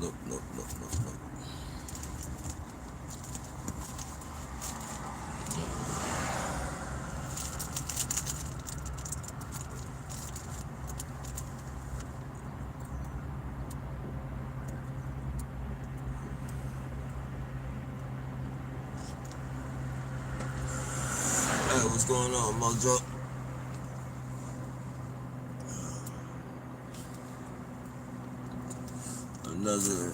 Nope, nope, nope, nope, nope. Hey, what's going on, Mojo? Another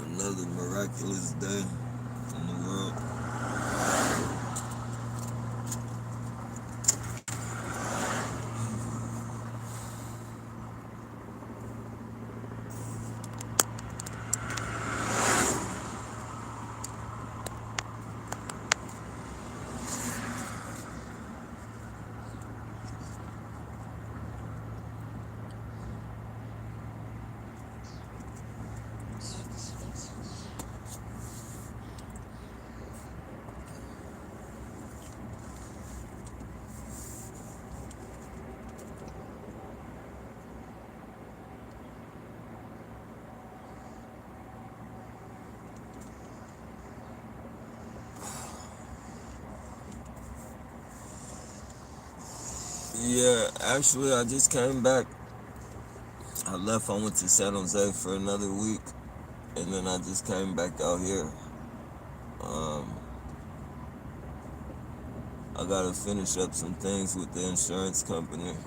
another miraculous day in the world. Yeah, actually, I just came back. I left. I went to San Jose for another week, and then I just came back out here. Um, I gotta finish up some things with the insurance company, and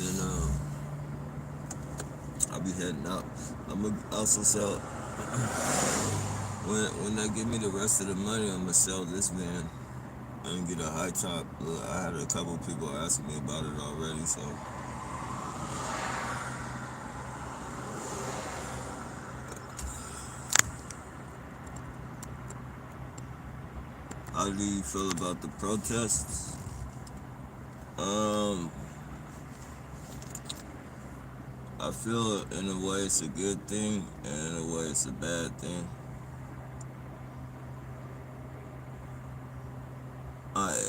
then I'll be heading out. I'm gonna also sell when they give me the rest of the money. I'm gonna sell this van and get a high top. I had a couple people asking me about it already, so how do you feel about the protests? Um, I feel in a way it's a good thing, and in a way it's a bad thing.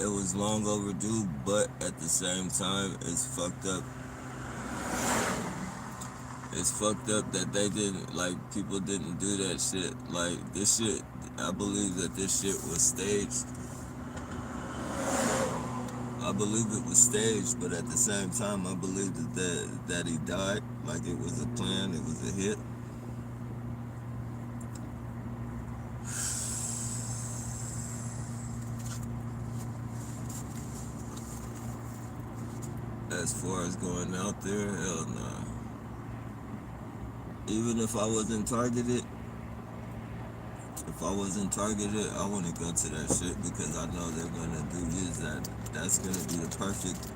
It was long overdue, but at the same time, it's fucked up. It's fucked up that they didn't, like, people didn't do that shit. Like, this shit, I believe that this shit was staged. I believe it was staged, but at the same time, I believe that he died. Like, it was a plan, it was a hit. As far as going out there, hell nah. Even if I wasn't targeted, I wouldn't go to that shit because I know they're gonna use that. That's gonna be the perfect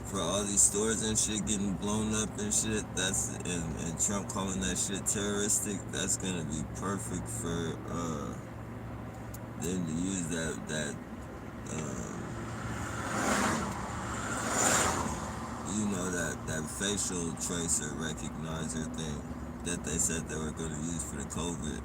for all these stores and shit getting blown up and shit. And Trump calling that shit terroristic. That's gonna be perfect for them to use uh, that facial tracer recognizer thing that they said they were gonna use for the COVID.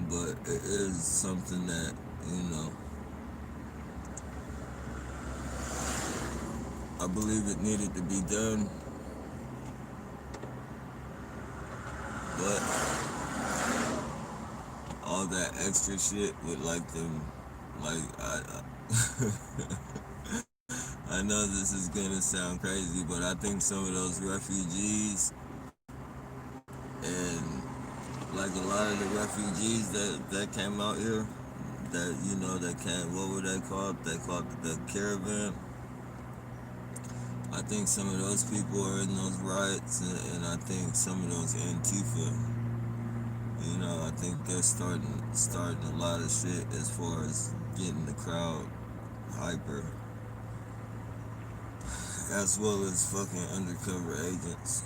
But it is something that, you know, I believe it needed to be done, but all that extra shit with like them, like I know this is gonna sound crazy, but I think some of those refugees and like a lot of the refugees that came out here, that that came, what were they called? They called the caravan. I think some of those people are in those riots, and I think some of those Antifa. I think they're starting a lot of shit as far as getting the crowd hyper, as well as fucking undercover agents.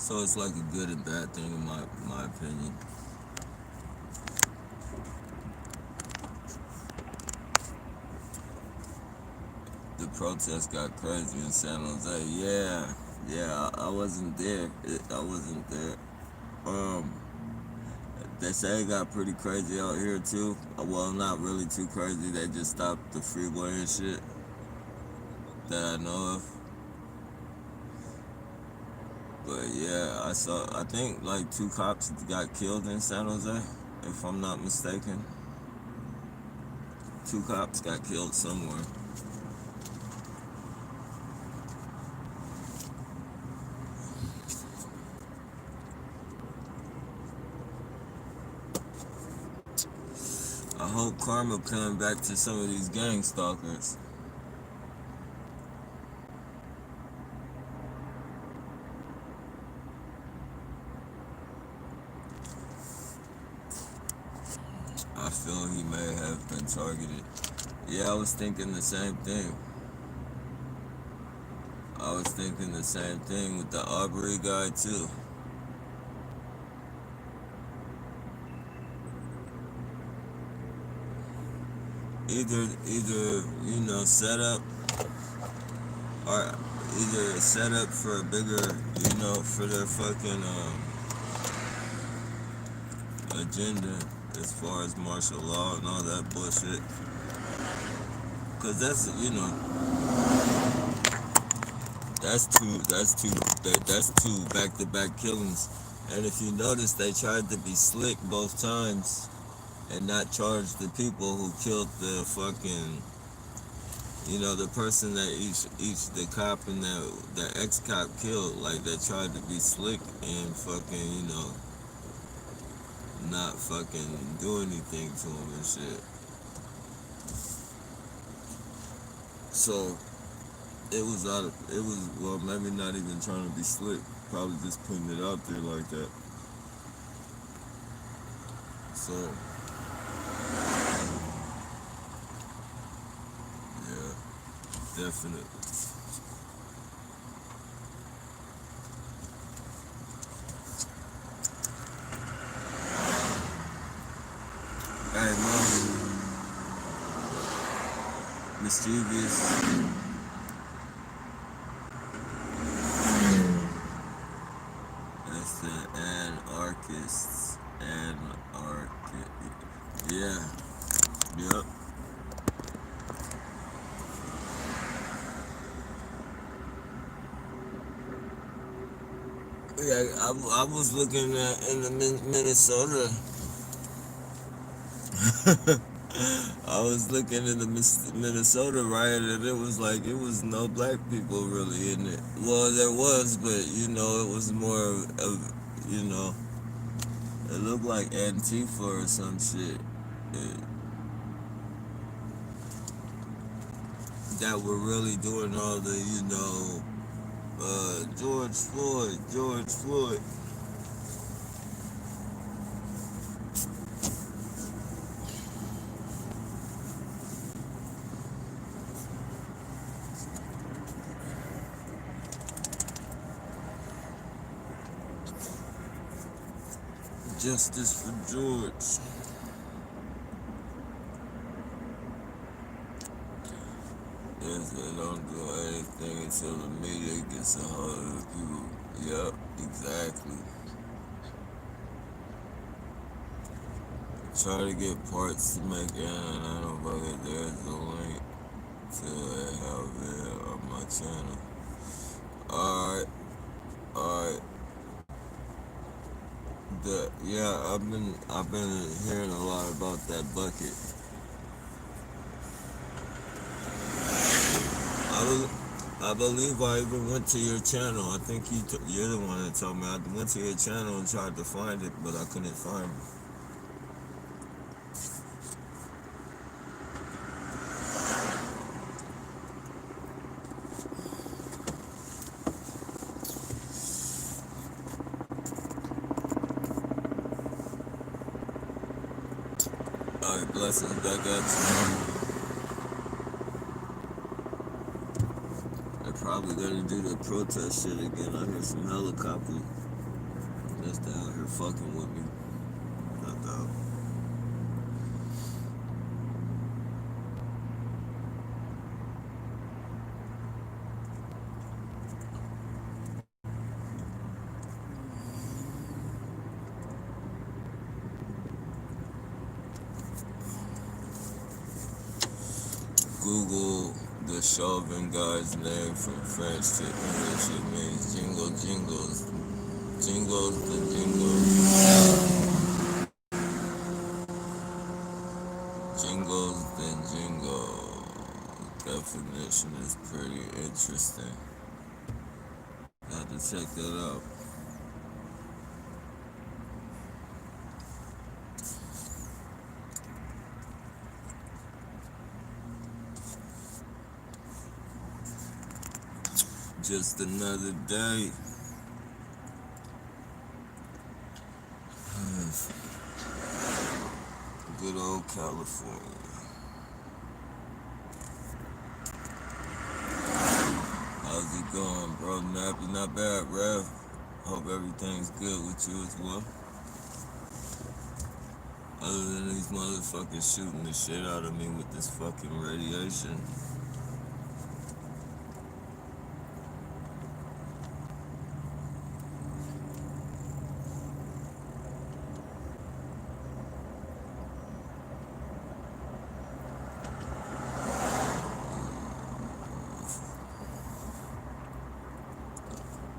So it's like a good and bad thing in my opinion. The protest got crazy in San Jose. Yeah, I wasn't there. I wasn't there. Um, they say it got pretty crazy out here too. Well, not really too crazy. They just stopped the freeway and shit that I know of. But yeah, I saw. I think like 2 cops got killed in San Jose, if I'm not mistaken. 2 cops got killed somewhere. I hope karma coming back to some of these gang stalkers. I feel he may have been targeted. Yeah, I was thinking the same thing. I was thinking the same thing with the Aubrey guy too. Either set up, or either set up for a bigger, for their fucking agenda as far as martial law and all that bullshit. Cause that's two back-to-back killings. And if you notice, they tried to be slick both times and not charge the people who killed the fucking, the person that each the cop and the ex-cop killed. Like, they tried to be slick and fucking, not fucking do anything to him and shit. So well, maybe not even trying to be slick, probably just putting it out there like that. So yeah, definitely. Hey, man, mischievous. That's the anarchists. Yeah. Yep. Yeah, I was looking at in the Minnesota. I was looking in the Minnesota riot, and it was no black people really in it. Well, there was, but it was more of it looked like Antifa or some shit. That were really doing all the George Floyd. Justice for George. Yes, they don't do anything until the media gets a hold of the people. Yep, exactly. Try to get parts to make it, and I don't believe there's a link to it have it on my channel. Alright. I've been hearing a lot about that bucket. I believe I even went to your channel. I think you're the one that told me. I went to your channel and tried to find it, but I couldn't find it. Alright, blessings back at you. They're probably gonna do the protest shit again. I hear some helicopters. just out here fucking with me. No doubt. Google the Chauvin guy's name from French to English. It means jingle jingles. Jingles the jingles. Jingles then jingle. Definition is pretty interesting. Have to check that out. Just another day. Good old California. How's it going, bro? Nappy, not bad, Rev. Hope everything's good with you as well. Other than these motherfuckers shooting the shit out of me with this fucking radiation.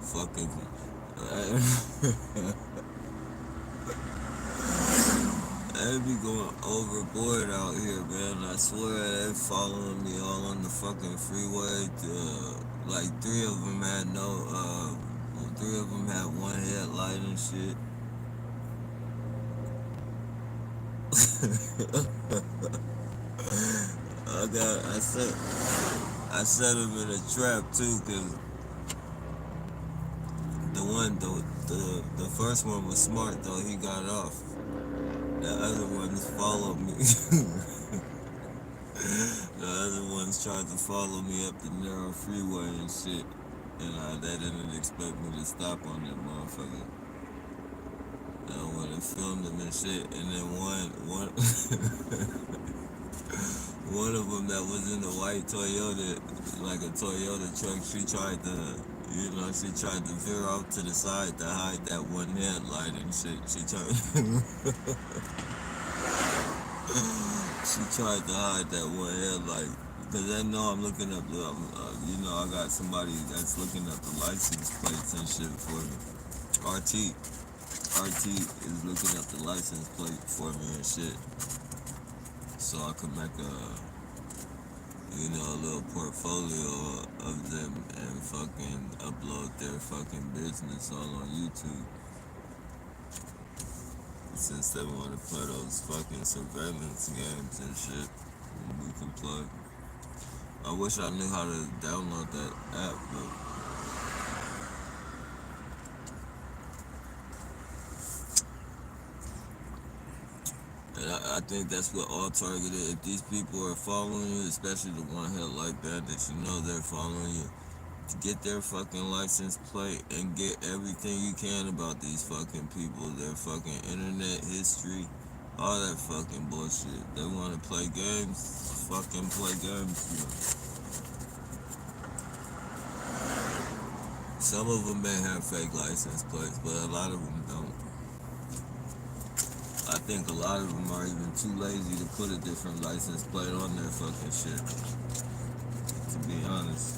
Fucking. They be going overboard out here, man. I swear they following me all on the fucking freeway. Like three of them had one headlight and shit. I set him in a trap too, cause the first one was smart though. He got off. The other ones followed me. The other ones tried to follow me up the narrow freeway and shit, and they didn't expect me to stop on that motherfucker. When they filmed them and shit, and then one one of them that was in the white Toyota, like a Toyota truck, she tried to veer off to the side to hide that one headlight and shit. She tried to hide that one headlight because they know I'm looking up I got somebody that's looking up the license plates and shit for me. RT is looking up the license plate for me and shit, so I could make a little portfolio of them and fucking upload their fucking business all on YouTube. Since they want to play those fucking surveillance games and shit, we can play. I wish I knew how to download that app, but and I think that's what all targeted. If these people are following you, especially the one hell like that you know they're following you, to get their fucking license plate and get everything you can about these fucking people, their fucking internet history, all that fucking bullshit. They want to play games, fucking play games. You know. Some of them may have fake license plates, but a lot of them don't. I think a lot of them are even too lazy to put a different license plate on their fucking shit, to be honest.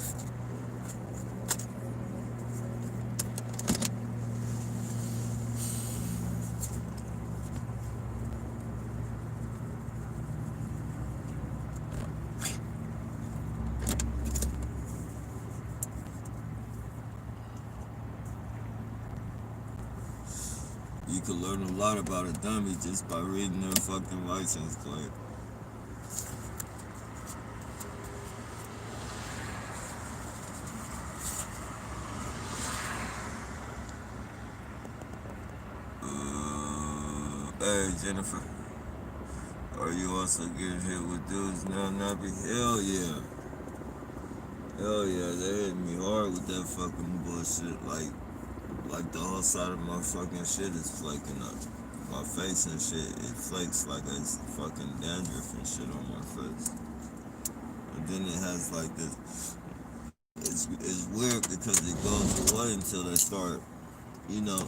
You can learn a lot about a dummy just by reading their fucking license plate. Hey Jennifer, are you also getting hit with dudes now, Nappy? Hell yeah. Hell yeah, they hit me hard with that fucking bullshit. Like like the whole side of my fucking shit is flaking up. My face and shit, it flakes like it's fucking dandruff and shit on my face. And then it has like this. It's weird because it goes away until they start. You know,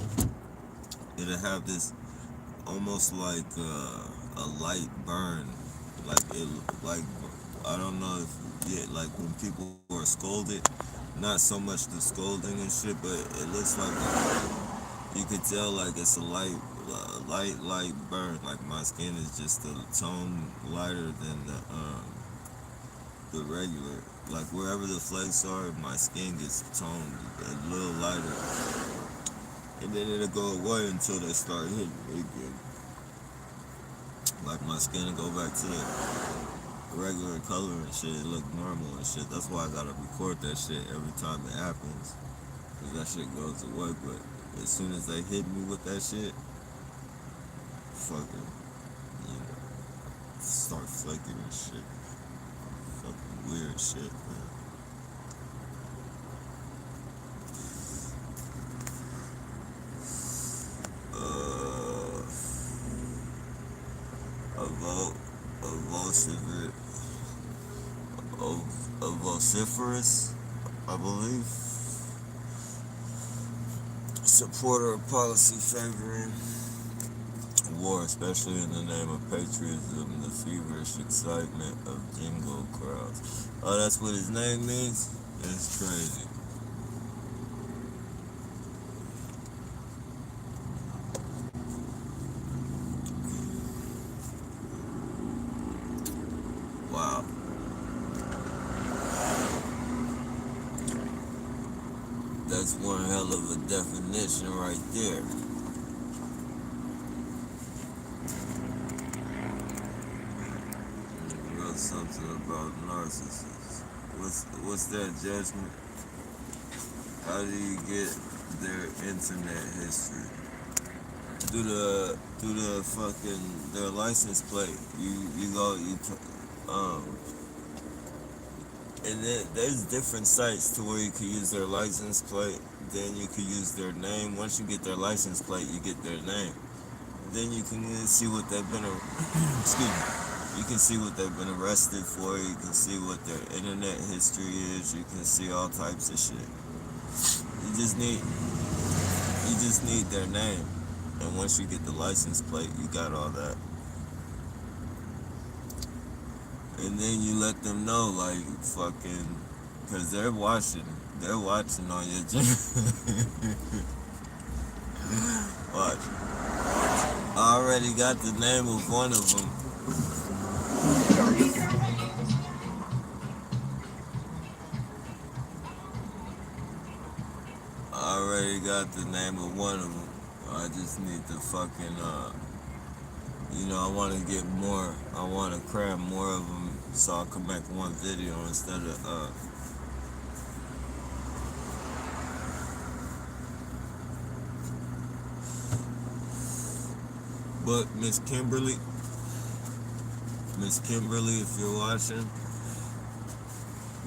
it'll have this almost like a light burn, like it, like I don't know if yeah, like when people are scolded, not so much the scolding and shit, but it looks like you could tell like it's a light burn. Like my skin is just a tone lighter than the regular. Like wherever the flakes are, my skin gets toned a little lighter, and then it'll go away until they start hitting me again. Like my skin will go back to the regular color and shit. It look normal and shit. That's why I gotta record that shit every time it happens, cause that shit goes away. But as soon as they hit me with that shit, fucking, you know, start flaking and shit. Fucking weird shit, man. Uh, a vote, a vociferous, a vociferous, I believe, supporter of policy favoring war, especially in the name of patriotism, the feverish excitement of jingle crowds. Oh, that's what his name means? It's crazy. Wow. That's one hell of a definition right there. Wrote something about narcissists. What's that judgment? How do you get their internet history? Through the fucking their license plate. You go and then there's different sites to where you can use their license plate. Then you can use their name. Once you get their license plate, you get their name. Then you can see what they've been. Excuse me. You can see what they've been arrested for. You can see what their internet history is. You can see all types of shit. You just need their name. And once you get the license plate, you got all that. And then you let them know, like, fucking, because they're watching on your Watch. I already got the name of one of them. I already got the name of one of them. I just need to fucking, I want to get more. I want to cram more of them so I can make one video instead of, But Miss Kimberly, if you're watching,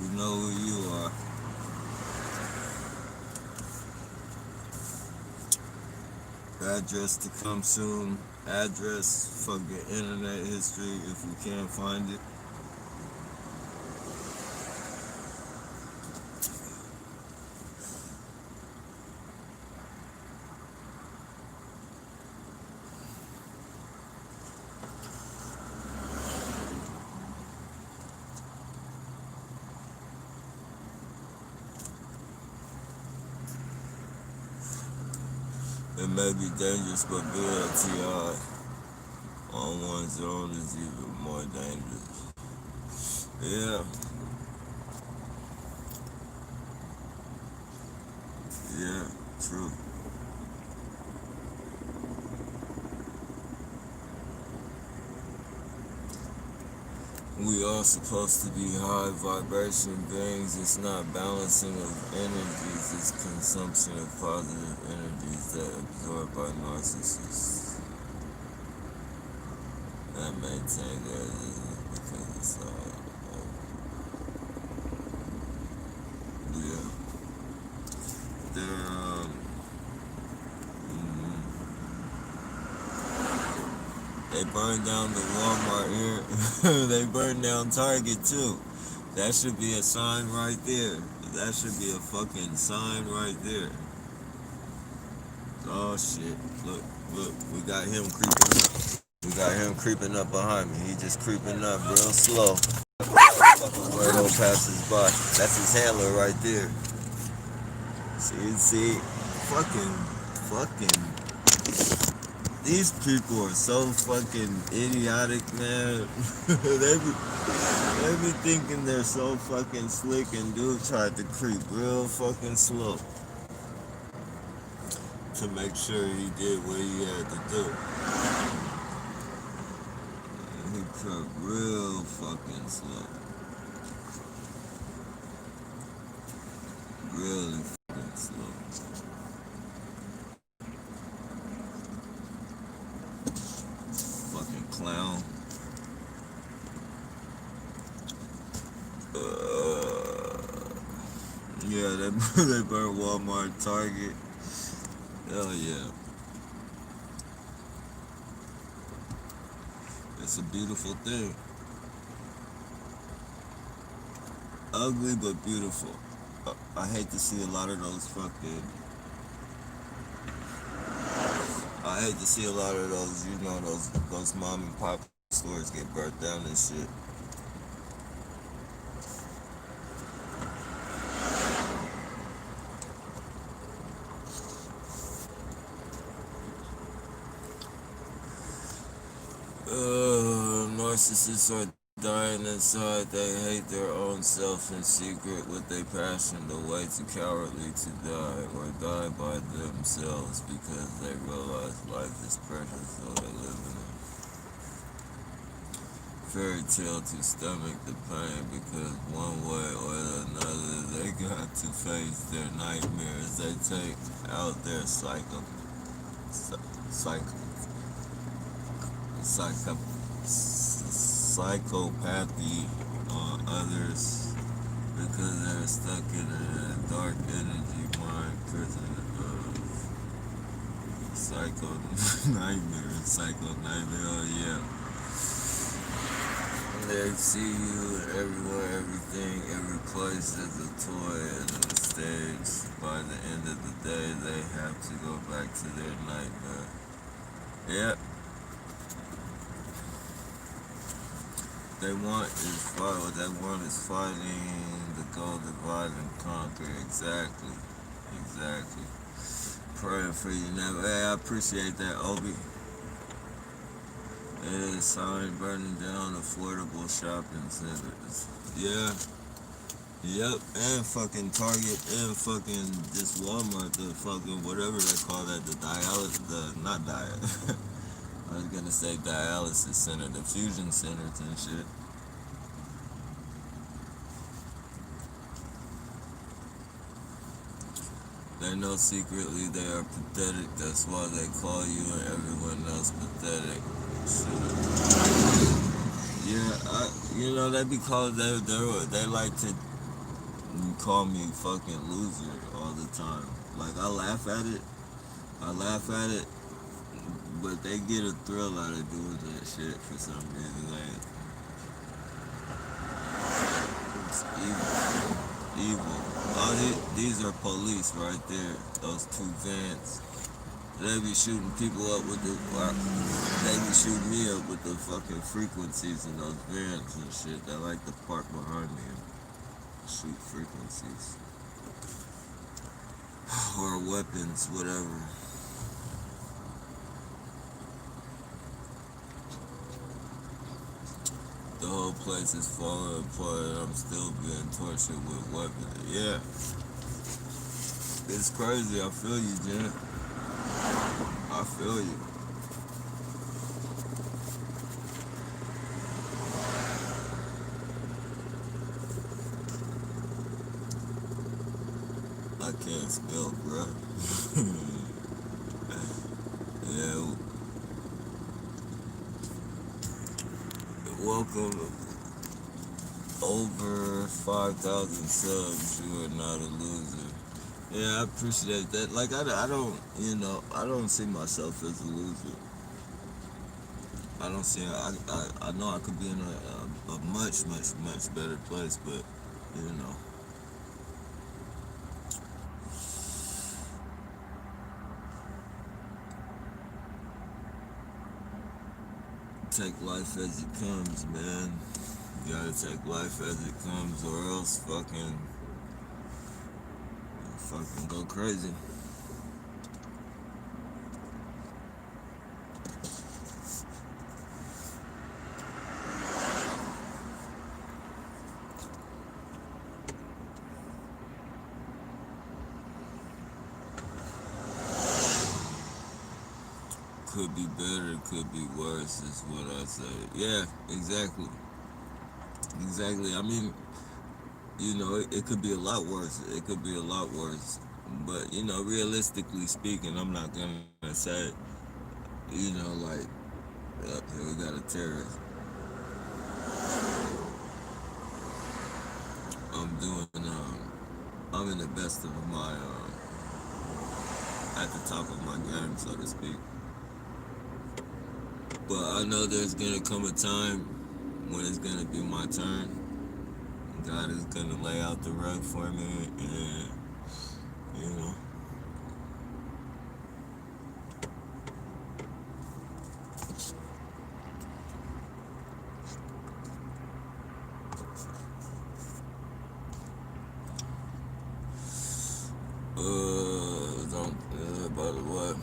you know who you are. Address to come soon. Address, fucking internet history if you can't find it. It may be dangerous, but BLTI on one's own is even more dangerous. Yeah. Yeah, true. We are supposed to be high vibration beings. It's not balancing of energies, it's consumption of positive energies that absorbed by narcissists that maintain their because it's yeah. They're burned down the Walmart here. They burned down Target too. That should be a sign right there. That should be a fucking sign right there. Oh shit. Look, look, we got him creeping up. We got him creeping up behind me. He just creeping up real slow. Fucking weirdo passes by. That's his handler right there. See, fucking. These people are so fucking idiotic, man. they be thinking they're so fucking slick, and dude tried to creep real fucking slow to make sure he did what he had to do. He crept real fucking slow. Really fucking slow. Fucking clown. Yeah, they burned Walmart, Target. Hell yeah. It's a beautiful thing. Ugly but beautiful. I hate to see a lot of those fucking. I hate to see a lot of those, you know, those mom and pop stores get burnt down and shit. Narcissists are dying inside. They hate their own self in secret with their passion. The way too cowardly to die or die by themselves because they realize life is precious, so they live in a fairy tale to stomach the pain because one way or another they got to face their nightmares. They take out their psychopathy on others because they're stuck in a dark energy mind prison of psycho nightmare, oh yeah. They see you everywhere, everything, every place is a toy and a stage. By the end of the day, they have to go back to their nightmare. Yep. They want is fighting the goal, divide and conquer. Exactly. Praying for you now. Hey, I appreciate that, Obi. Yeah, sign burning down affordable shopping centers. Yeah. Yep. And fucking Target and fucking just Walmart, the fucking whatever they call that, I was gonna say dialysis center, the fusion centers and shit. They know secretly they are pathetic, that's why they call you and everyone else pathetic. Yeah, they be called, they like to call me fucking loser all the time. Like, I laugh at it, but they get a thrill out of doing that shit for some reason. Like, it's evil. Oh, these are police right there. Those two vans. They be shooting people up with they be shooting me up with the fucking frequencies in those vans and shit. They like to park behind me and shoot frequencies. Or weapons, whatever. The whole place is falling apart and I'm still being tortured with weapons. Yeah. It's crazy. I feel you, Jen. I feel you. I can't spell, bro. Yeah. Welcome. Over 5,000 subs. You are not a loser. Yeah, I appreciate that. Like, I don't see myself as a loser. I don't see. I know I could be in a much, much, much better place, but you know, take life as it comes, man. You gotta take life as it comes, or else fucking go crazy. Could be better, could be worse, is what I say. Yeah, exactly. Exactly. I mean, it could be a lot worse. It could be a lot worse. But, realistically speaking, I'm not gonna say, like, here we got a terrorist. I'm doing, I'm in the best of my, at the top of my game, so to speak. But I know there's gonna come a time when it's gonna be my turn. God is gonna lay out the rug for me, and you know, don't about what?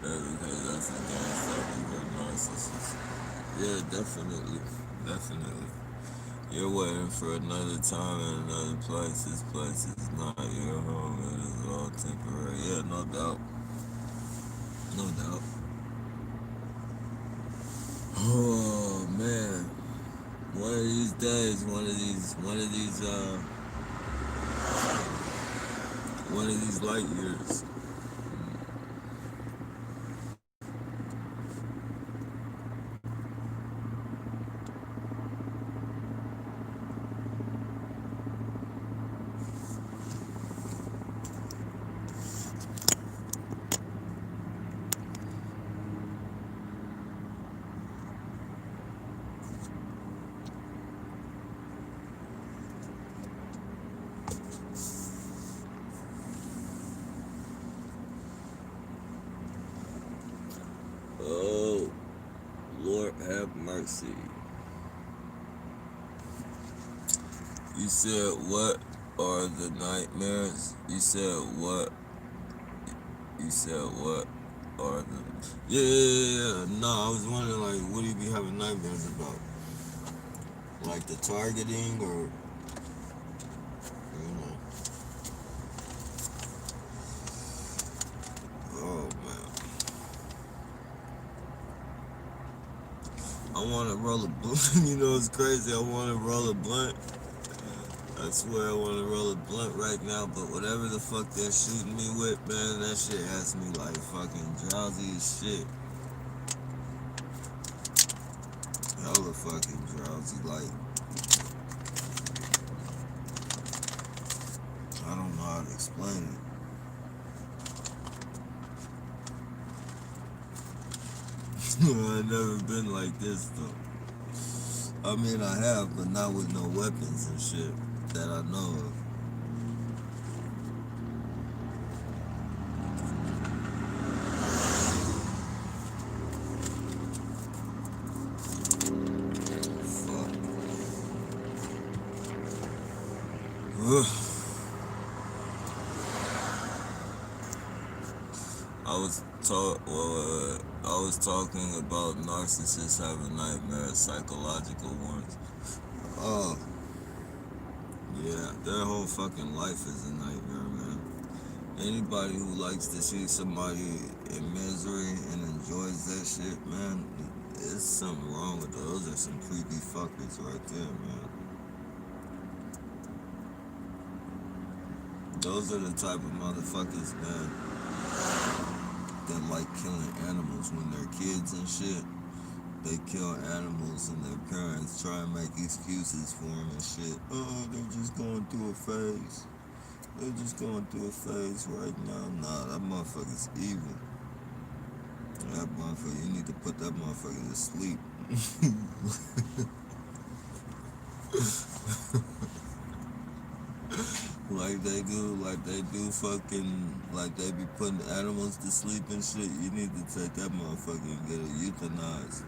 Because that's against every narcissist. Yeah, definitely, definitely. You're waiting for another time in another place. This place is not your home. It is all temporary. Yeah, no doubt, no doubt. Oh man, one of these days, one of these light years. Oh, Lord have mercy. You said what are the nightmares? You said what are the? Yeah, yeah, yeah, yeah. No, I was wondering like, what do you be having nightmares about? Like the targeting, or you know? Oh man, I want to roll a blunt. It's crazy. I want to roll a blunt. I swear I want to roll a blunt right now, but whatever the fuck they're shooting me with, man, that shit has me like fucking drowsy as shit. Hella fucking drowsy. Like, I don't know how to explain it. I've never been like this though. I mean, I have, but not with no weapons and shit that I know of. Fuck. I was talking about narcissists having nightmares, psychological ones. Oh, yeah, their whole fucking life is a nightmare, man. Anybody who likes to see somebody in misery and enjoys that shit, man, there's something wrong with those. Those are some creepy fuckers right there, man. Those are the type of motherfuckers, man, that like killing animals when they're kids and shit. They kill animals and their parents try and make excuses for them and shit. Oh, they're just going through a phase. They're just going through a phase right now. Nah, that motherfucker's evil. That motherfucker, you need to put that motherfucker to sleep. like they do fucking, like they be putting animals to sleep and shit. You need to take that motherfucker and get it euthanized.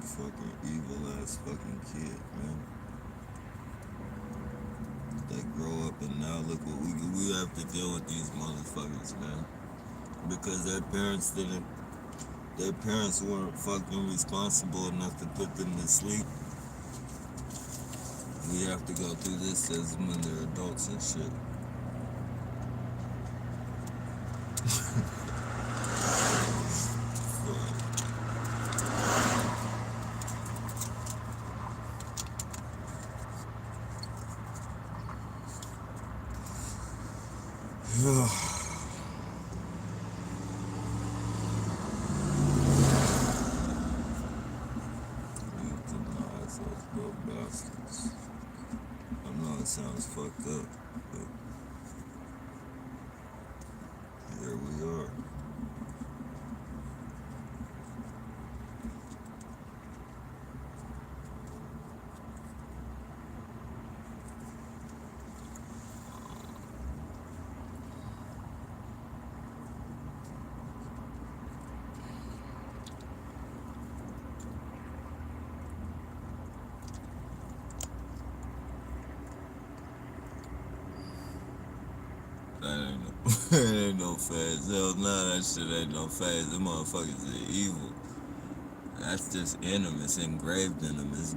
Fucking evil ass fucking kid, man. They grow up and now look what we have to deal with these motherfuckers, man. Because their parents weren't fucking responsible enough to put them to sleep. We have to go through this as when they're adults and shit. Euthanize those little bastards. I know it sounds fucked up, but here we are. That ain't no, that ain't no phase. Hell no, that shit ain't no phase. Them motherfuckers are evil. That's just in them. It's engraved in them. It's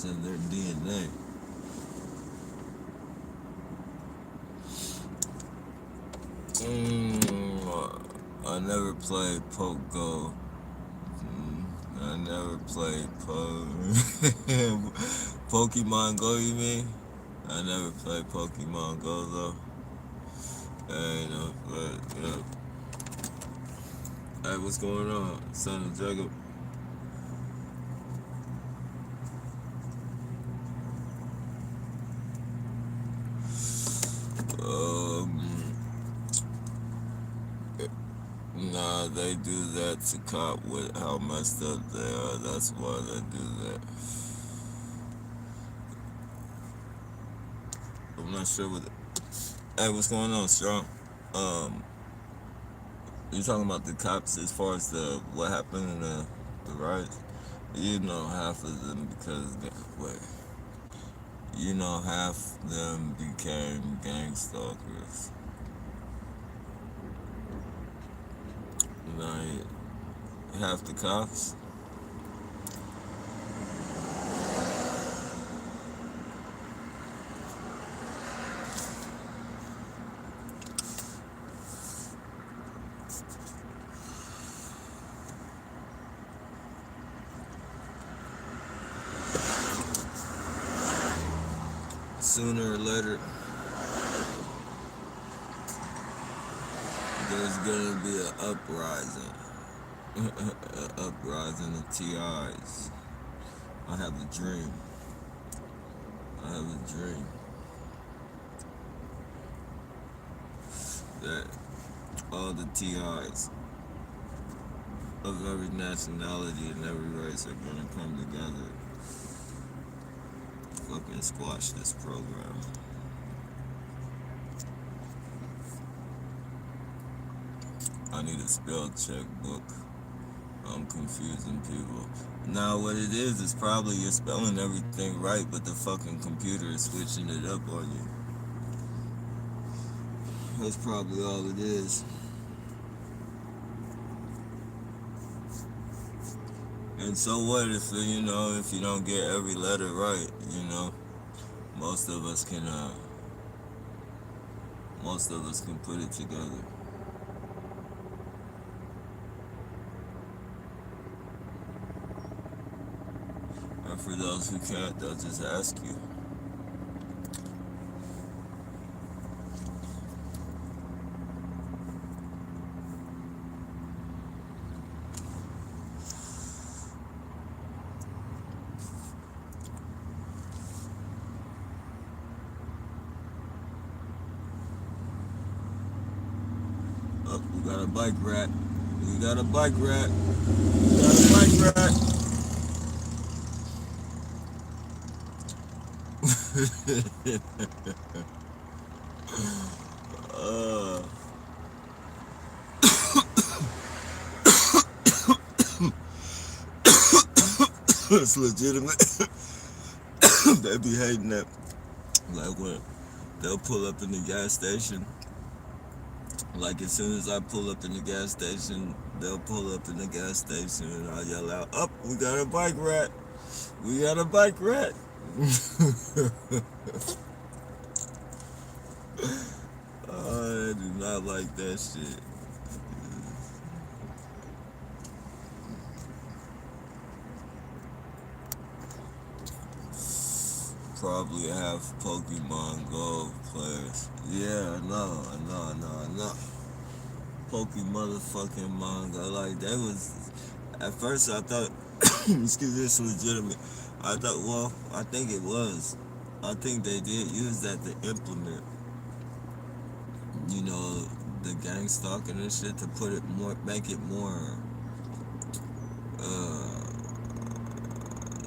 in their DNA. I never played Pogo. I never played Pokemon Go, you mean? I never played Pokemon Go, though. Hey, no, but, yeah. Hey, what's going on, son of Jacob? Nah, they do that to cop with how messed up they are. That's why they do that. I'm not sure what. Hey, what's going on, Strong? Um, you talking about the cops as far as the what happened in the riots? You know half of them because wait, you know half them became gang stalkers. Like half the cops. Sooner or later, there's gonna be an uprising. An uprising of TIs. I have a dream. I have a dream that all the TIs of every nationality and every race are gonna come together, fucking squash this program. I need a spell check book. I'm confusing people. Now what it is probably you're spelling everything right, but the fucking computer is switching it up on you. That's probably all it is. And so what if if you don't get every letter right, most of us can put it together. And for those who can't, they'll just ask you. got a bike rack. We got a bike rack. We got a bike rack. uh, it's legitimate. They be hating that. Like when they'll pull up in the gas station. Like as soon as I pull up in the gas station, they'll pull up in the gas station and I'll yell out, "Up, we got a bike rack. We got a bike rack." Oh, I do not like that shit. Probably have Pokemon Go players. Yeah, I know. Pokemon motherfucking manga. Like, that was. At first, I thought. Excuse me, it's legitimate. I thought, well, I think it was. I think they did use that to implement, you know, the gang stalking and shit to put it more, make it more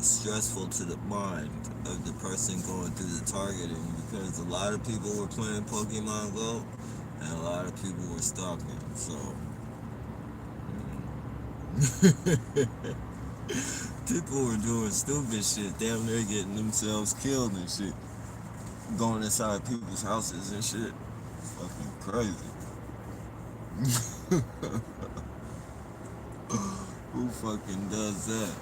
stressful to the mind of the person going through the targeting because a lot of people were playing Pokemon Go and a lot of people were stalking. So people were doing stupid shit, damn near getting themselves killed and shit, going inside people's houses and shit. Fucking crazy. Who fucking does that?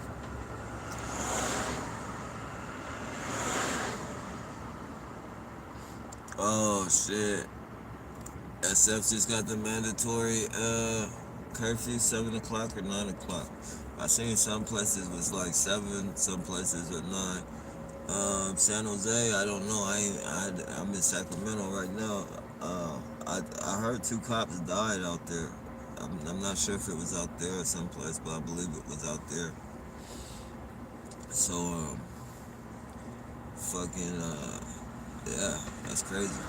Oh shit. SF just got the mandatory curfew, 7 o'clock or 9 o'clock. I seen some places was like 7, some places was 9. San Jose, I don't know. I'm in Sacramento right now. I heard 2 cops died out there. I'm not sure if it was out there or someplace, but I believe it was out there. So fucking yeah, that's crazy.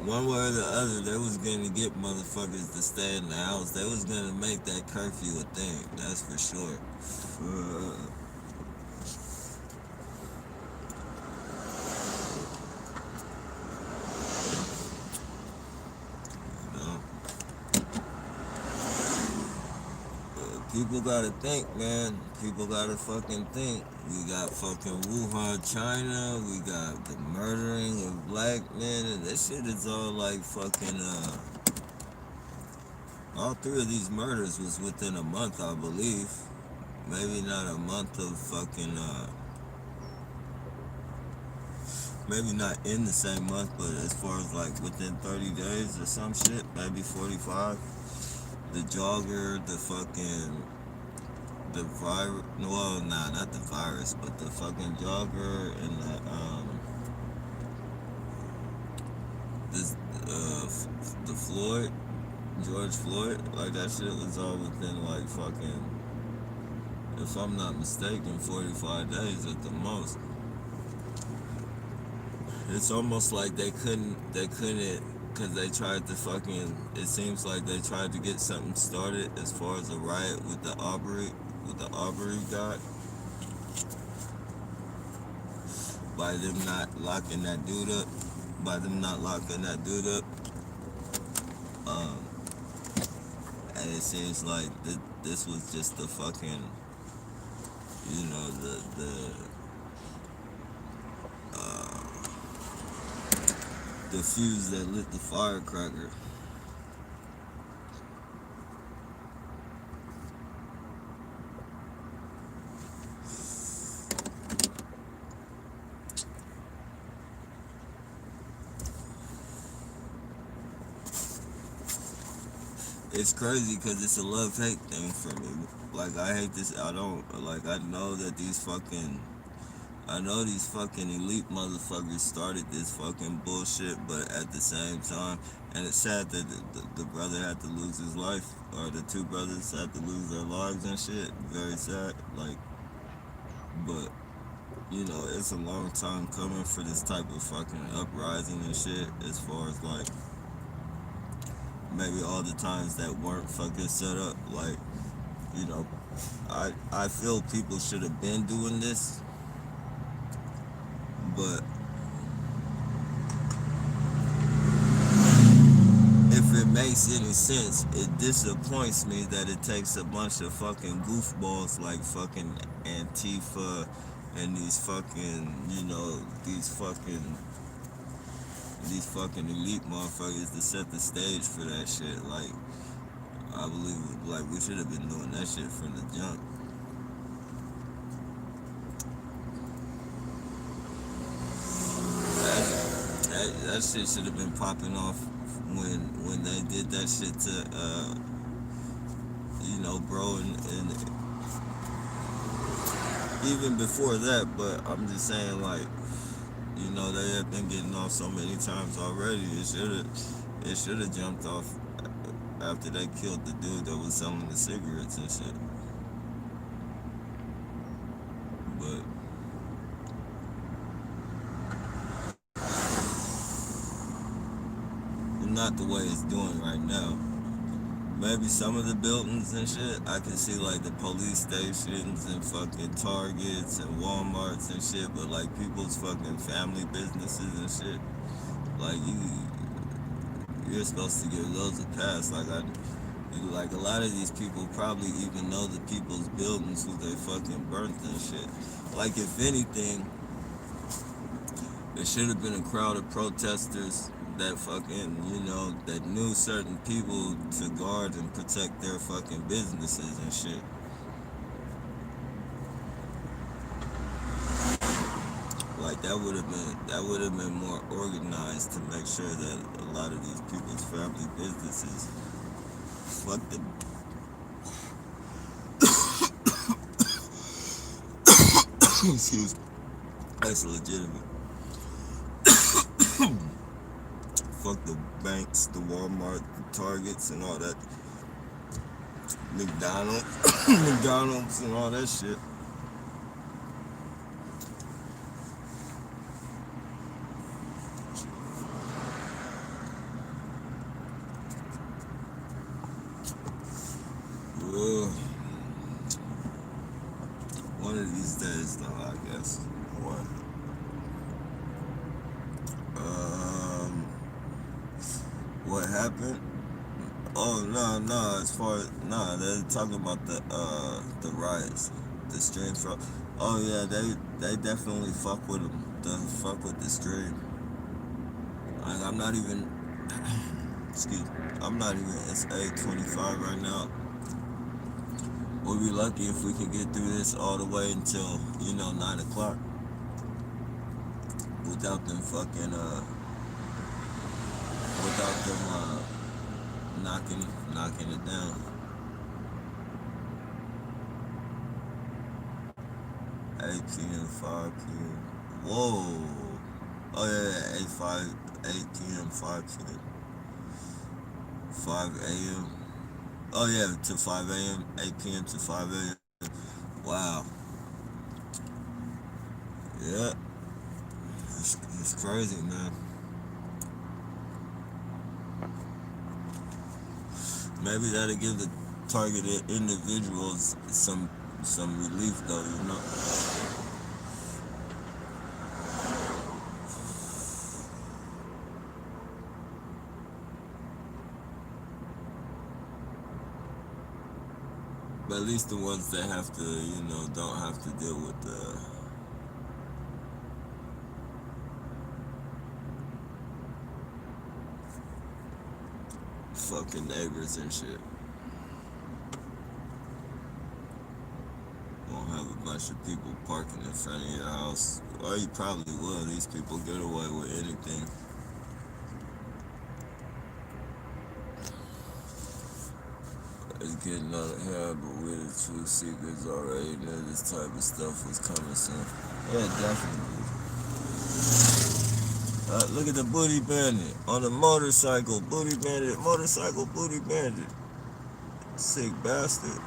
One way or the other, they was gonna get motherfuckers to stay in the house. They was gonna make that curfew a thing. That's for sure. You know? People gotta think, man. People gotta fucking think. We got fucking Wuhan, China. We got the murdering of black men, and this shit is all like fucking. All 3 of these murders was within a month, I believe. Maybe not a month of fucking. Maybe not in the same month, but as far as like within 30 days or some shit, maybe 45. The jogger, the fucking. The virus, well, nah, not the virus, but the fucking jogger and this, the Floyd, George Floyd, like that shit was all within like fucking, if I'm not mistaken, 45 days at the most. It's almost like they couldn't, because they tried to fucking, it seems like they tried to get something started as far as a riot with the Aubrey guy, by them not locking that dude up, um, and it seems like this was just the fucking, you know, the fuse that lit the firecracker. It's crazy because it's a love-hate thing for me. Like, I hate this. I don't, like, I know these fucking elite motherfuckers started this fucking bullshit, but at the same time, and it's sad that the brother had to lose his life, or the 2 brothers had to lose their lives and shit. Very sad. Like, but, you know, it's a long time coming for this type of fucking uprising and shit, as far as, like, maybe all the times that weren't fucking set up. Like, you know, I feel people should have been doing this, but if it makes any sense, it disappoints me that it takes a bunch of fucking goofballs like fucking Antifa and these fucking, these fucking elite motherfuckers to set the stage for that shit. Like, I believe, like, we should have been doing that shit from the jump. That shit should have been popping off when they did that shit to, bro, and even before that. But I'm just saying, like, they have been getting off so many times already. It should have jumped off after they killed the dude that was selling the cigarettes and shit. But not the way it's doing right now. Maybe some of the buildings and shit, I can see like the police stations and fucking Targets and Walmarts and shit, but like people's fucking family businesses and shit, like you're supposed to give those a pass. Like a lot of these people probably even know the people's buildings who they fucking burnt and shit. Like, if anything, there should have been a crowd of protesters that fucking, that knew certain people to guard and protect their fucking businesses and shit. Like, that would have been more organized to make sure that a lot of these people's family businesses fuck them. Excuse me. That's legitimate. Fuck the banks, the Walmart, the Targets, and all that. McDonald's, and all that shit. One of these days, though, I guess. What? What happened? Oh no. As far as they're talking about the riots, the stream from. Oh yeah, they definitely fuck with them. They fuck with the stream. Like, I'm not even. Excuse me. I'm not even. It's 8:25 right now. We'll be lucky if we can get through this all the way until 9 o'clock without them fucking without them knocking it down. 8 p.m., 5 p.m. Whoa. Oh yeah, 8 p.m., 5 p.m. 5 a.m. Oh yeah, to 5 a.m., 8 p.m. to 5 a.m. Wow. Yeah. It's crazy, man. Maybe that'll give the targeted individuals some relief, though, But at least the ones that have to, don't have to deal with the fucking neighbors and shit. Won't have a bunch of people parking in front of your house. Or you probably will. These people get away with anything. It's getting out of hand, but we're the truth seekers already knew this type of stuff was coming soon. Yeah, definitely. Look at the booty bandit on the motorcycle. Booty bandit, motorcycle booty bandit. Sick bastard.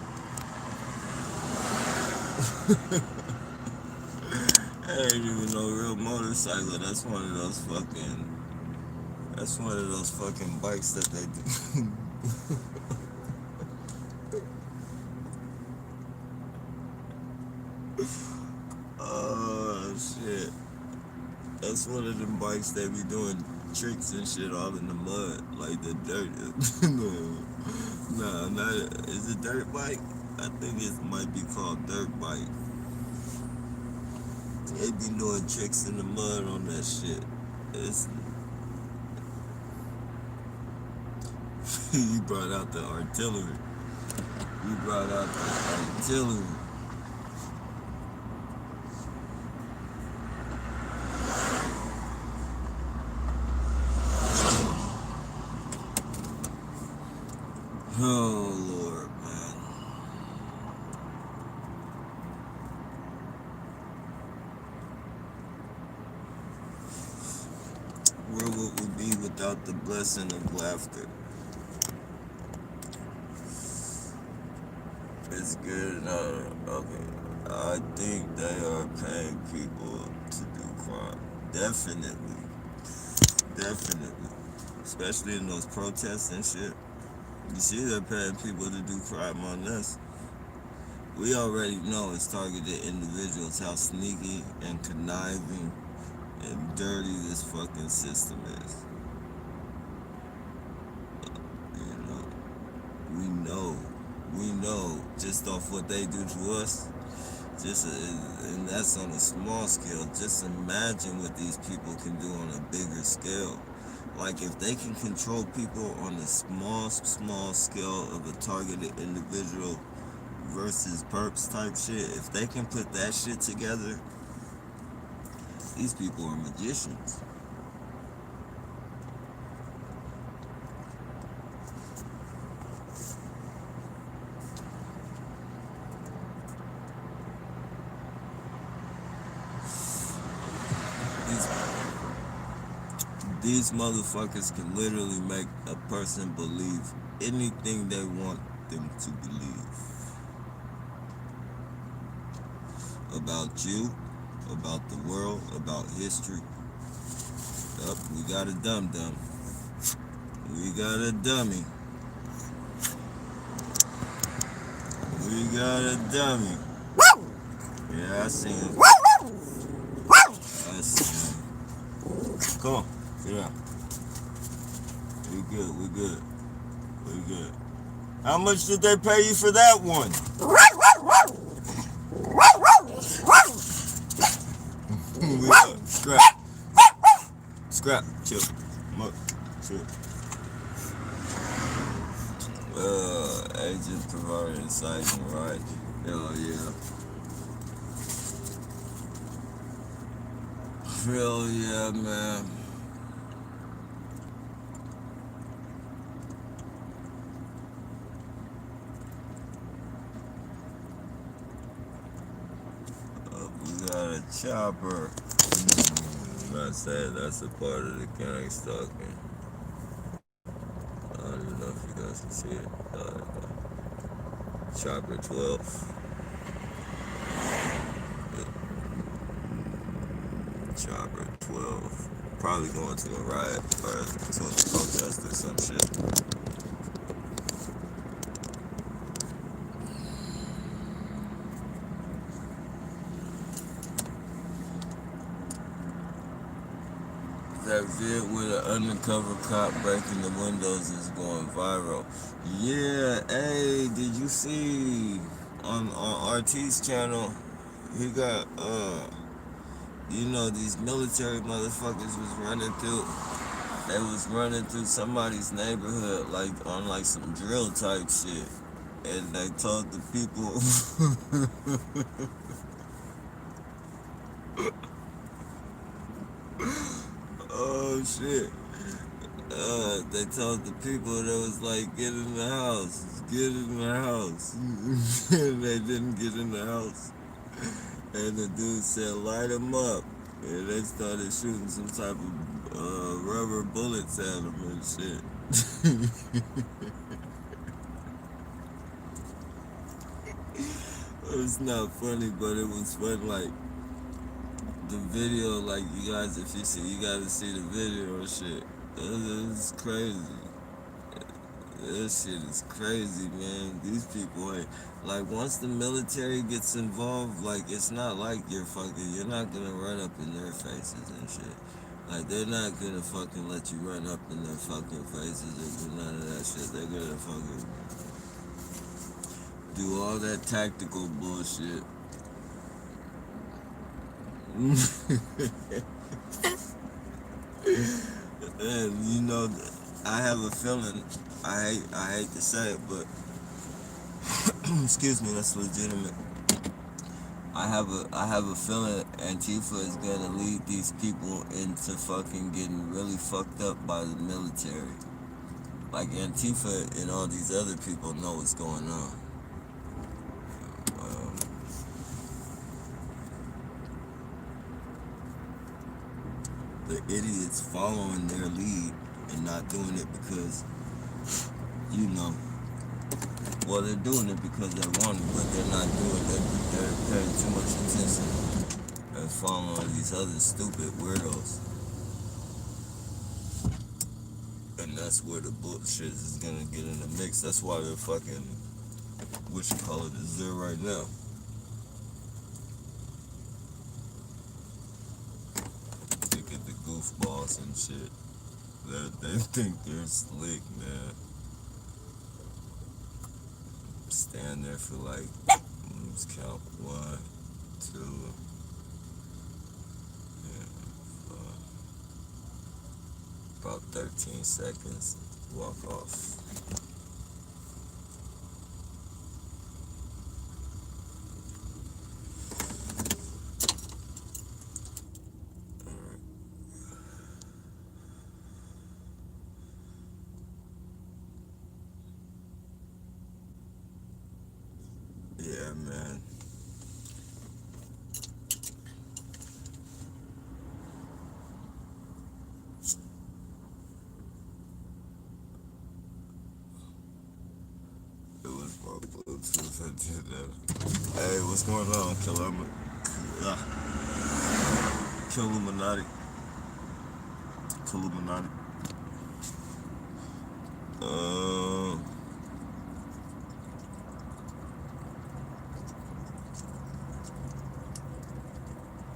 That ain't even no real motorcycle. That's one of those fucking That's one of those fucking bikes that they do. Oh shit. That's one of them bikes that be doing tricks and shit all in the mud, like the dirt. Nah, not is it dirt bike? I think it might be called dirt bike. They be doing tricks in the mud on that shit. It's you brought out the artillery. You brought out the artillery. Oh Lord, man. Where would we be without the blessing of laughter? It's good. Okay. I think they are paying people to do crime. Definitely. Definitely. Especially in those protests and shit. You see, they're paying people to do crime on us. We already know it's targeted individuals, how sneaky and conniving and dirty this fucking system is. You know, we know just off what they do to us. And that's on a small scale. Just imagine what these people can do on a bigger scale. Like if they can control people on a small scale of a targeted individual versus perps type shit, if they can put that shit together, these people are magicians. These motherfuckers can literally make a person believe anything they want them to believe. About you, about the world, about history. Yup, we got a dum-dum. We got a dummy. We got a dummy. Yeah, I seen him. I seen him. Come on, get out. We good, we good. We good. How much did they pay you for that one? Scrap. Scrap. Chill. Chill. Agent provided inciting, right? Hell yeah. Hell yeah, man. We got a chopper. I said that's a part of the gang stalking. I don't even know if you guys can see it. Chopper 12. Chopper 12. Probably going to a riot or to a protest or some shit. That vid with an undercover cop breaking the windows is going viral. Yeah, hey, did you see on RT's channel? He got these military motherfuckers was running through. They was running through somebody's neighborhood like on like some drill type shit, and they told the people. Oh shit. They told the people that was like, get in the house, get in the house. And they didn't get in the house. And the dude said, light them up. And they started shooting some type of rubber bullets at them and shit. It's not funny, but it was fun. Like, the video, like, you guys, if you see, you gotta see the video and shit. It's crazy. This shit is crazy, man. These people ain't like once the military gets involved, like it's not like you're not gonna run up in their faces and shit. Like they're not gonna fucking let you run up in their fucking faces or do none of that shit. They're gonna fucking do all that tactical bullshit. And you know, I have a feeling. I hate to say it, but excuse me, that's legitimate. I have a feeling Antifa is gonna lead these people into fucking getting really fucked up by the military. Like Antifa and all these other people know what's going on. Um, the idiots following their lead and not doing it because you know, well they're doing it because they want it, but they're not doing it. They're paying too much attention and following these other stupid weirdos. And that's where the bullshit is gonna get in the mix. That's why they're fucking, what you call it, is there right now. Look at the goofballs and shit. They think they're slick, man. Stand there for like, let's count, 1, 2, yeah, about 13 seconds, walk off. Yeah, man. It was my Bluetooth that did that. Hey, what's going on, Killuminati? Killuminati. Uh,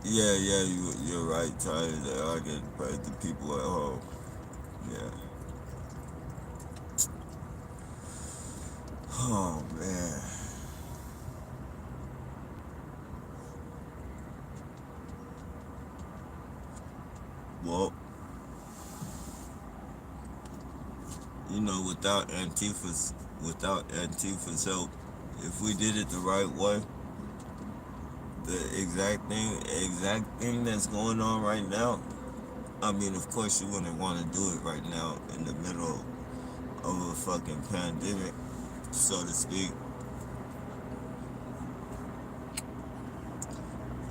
yeah, you're right, Ty. I get right the people at home. Yeah. Oh man. Well, you know, without Antifa's help, if we did it the right way, the exact thing that's going on right now. I mean, of course, you wouldn't want to do it right now in the middle of a fucking pandemic, so to speak.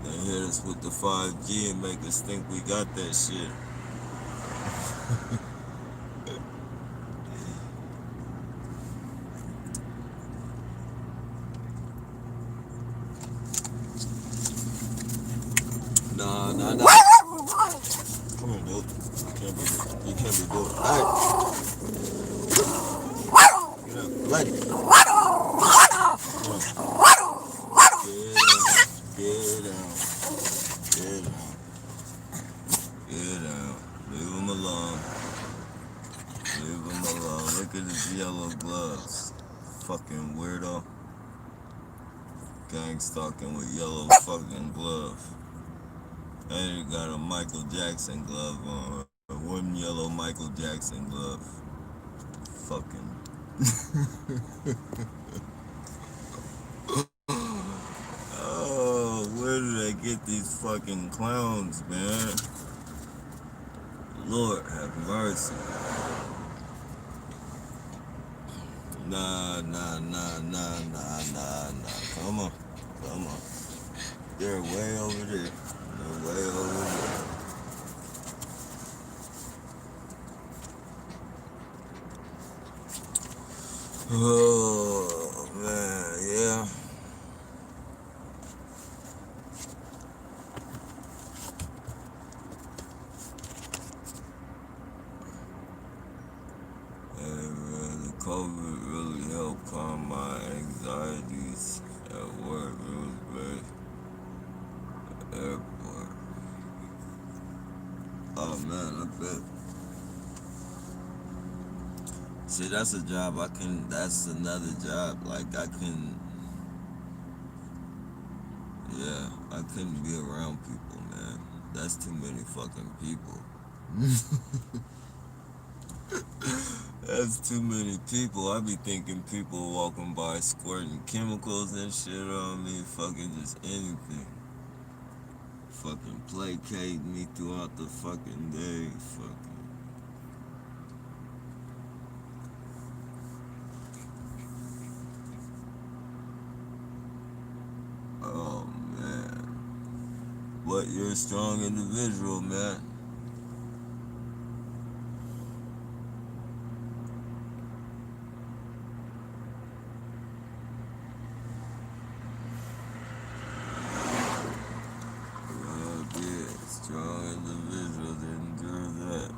They hit us with the 5G and make us think we got that shit. Nah. Come on, dude. You can't be doing. Alright, get up. Let it. Come on. Get down. Get down. Get down. Leave him alone. Leave him alone. Look at his yellow gloves. Fucking weirdo. Gang stalking with yellow fucking gloves. And he got a Michael Jackson glove on. One yellow Michael Jackson glove. Fucking. Oh, where do they get these fucking clowns, man? Lord have mercy. Nah. Come on. They're way over there. They're way over there. Oh, man, yeah. help calm my anxieties at work. It was great. Airport. Oh man, I bet. See, that's a job I can. That's another job. Like I can. Yeah, I couldn't be around people, man. That's too many fucking people. That's too many people. I be thinking people walking by squirting chemicals and shit on me. Fucking just anything. Fucking placate me throughout the fucking day. Fucking. Oh man. But you're a strong individual, man. Oh yeah, strong individual to endure that.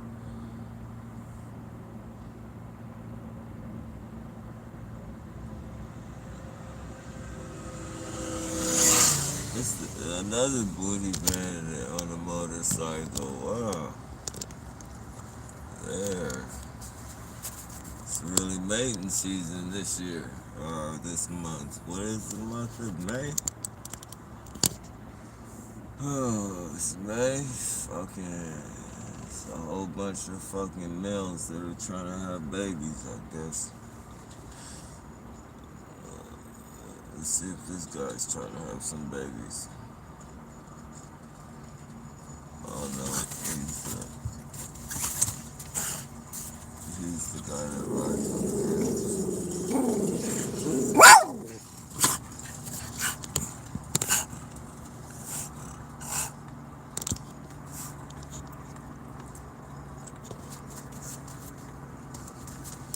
Another booty bandit on a motorcycle. Wow. There. It's really mating season this year. Or this month. What is the month of May? Oh, it's May. Fucking. It's a whole bunch of fucking males that are trying to have babies, I guess. Let's see if this guy's trying to have some babies. Oh no, he's the guy that rides on the kids.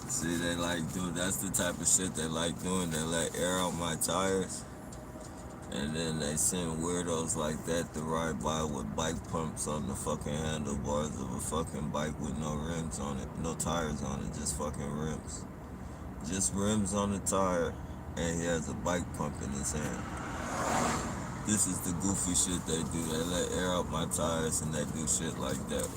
See, they like doing, that's the type of shit they like doing. They let air out my tires. And then they send weirdos like that to ride by with bike pumps on the fucking handlebars of a fucking bike with no rims on it. No tires on it, just fucking rims. Just rims on the tire. And he has a bike pump in his hand. This is the goofy shit they do. They let air out my tires and they do shit like that.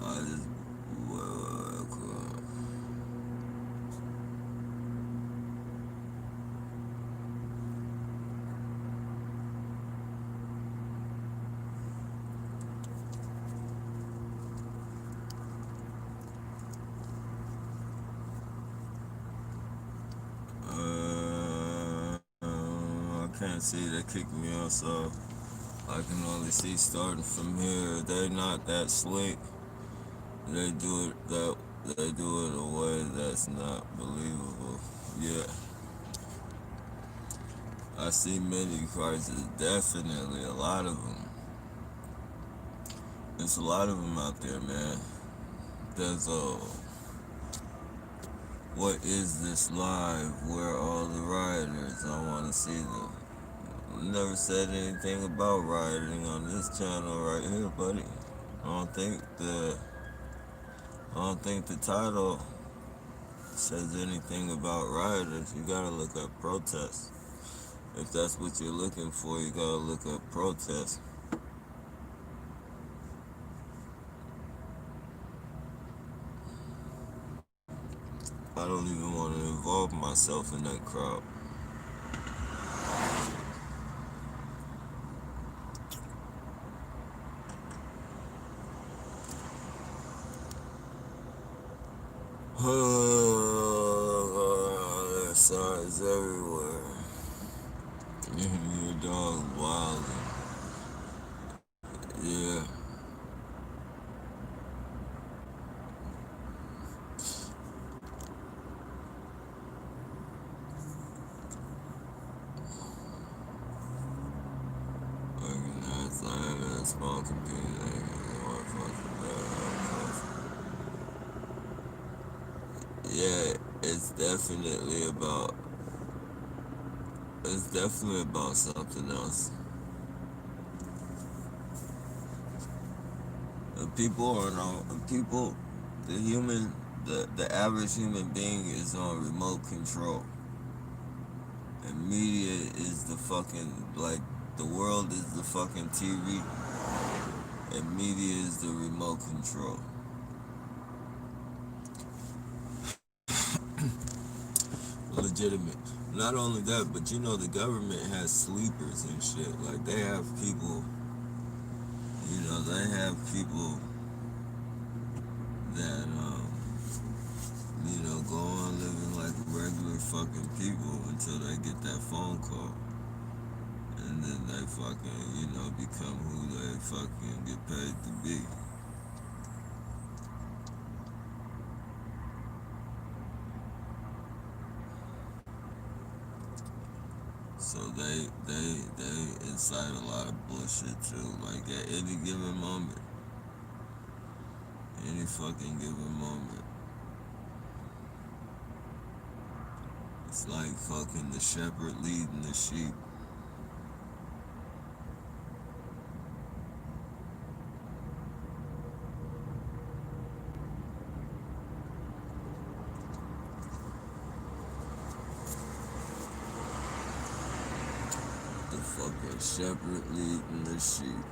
I just, I can't see, they kicked me off, so I can only see starting from here. They're not that slick. They do it a way that's not believable. Yeah. I see many crises, definitely a lot of them. There's a lot of them out there, man. There's what is this live? Where are all the rioters? I want to see them. Never said anything about rioting on this channel right here, buddy. I don't think the I don't think the title says anything about rioters. You gotta look up protests. If that's what you're looking for, you gotta look up protests. I don't even want to involve myself in that crowd. There's signs everywhere. Your dog wilding. Yeah. smoking peas ain't even hard fucking bad. Yeah, it's definitely about something else. People are on people. The human, the average human being is on remote control, and media is the fucking like the world is the fucking TV, and media is the remote control. Legitimate. Not only that, but you know the government has sleepers and shit. Like they have people, they have people that go on living like regular fucking people until they get that phone call. And then they fucking, become who they fucking get paid to be. So they incite a lot of bullshit too. Like at any given moment, any fucking given moment, it's like fucking the shepherd leading the sheep. The fucking shepherd leading the sheep.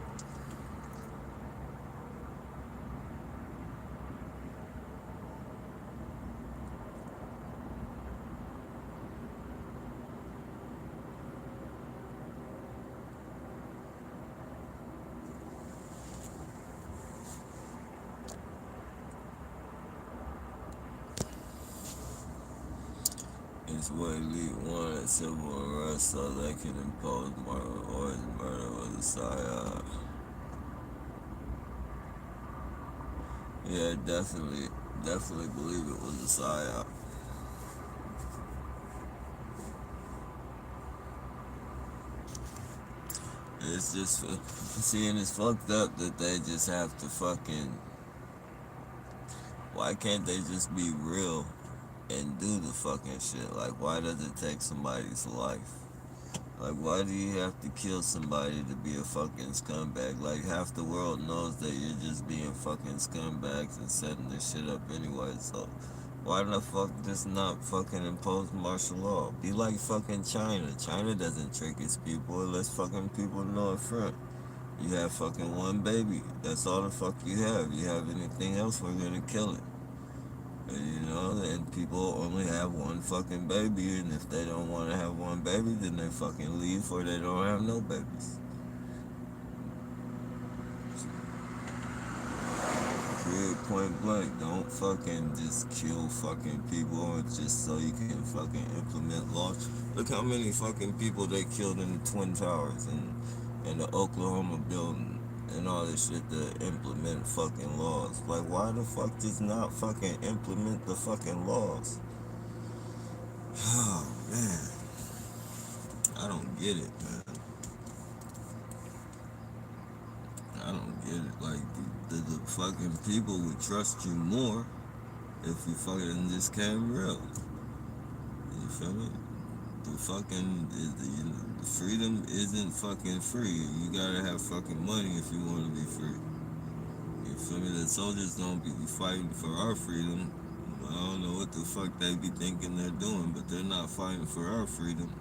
It's what Elite wanted civil unrest so they can impose murder or his murder was a psyop. Yeah, definitely believe it was a psyop. It's just, seeing it's fucked up that they just have to fucking, why can't they just be real and do the fucking shit? Like, why does it take somebody's life? Like, why do you have to kill somebody to be a fucking scumbag? Like, half the world knows that you're just being fucking scumbags and setting this shit up anyway, so why the fuck just not fucking impose martial law? Be like fucking China. China doesn't trick its people unless fucking people know it front. You have fucking one baby. That's all the fuck you have. You have anything else, we're gonna kill it. And people only have one fucking baby, and if they don't want to have one baby, then they fucking leave or they don't have no babies. Period, point blank. Don't fucking just kill fucking people just so you can fucking implement laws. Look how many fucking people they killed in the Twin Towers and the Oklahoma building and all this shit to implement fucking laws. Like, why the fuck just not fucking implement the fucking laws? Oh, man. I don't get it, man. I don't get it. Like, the fucking people would trust you more if you fucking just came real. You feel me? The fucking, the freedom isn't fucking free. You gotta have fucking money if you want to be free. You feel me? The soldiers don't be fighting for our freedom. I don't know what the fuck they be thinking they're doing, but they're not fighting for our freedom.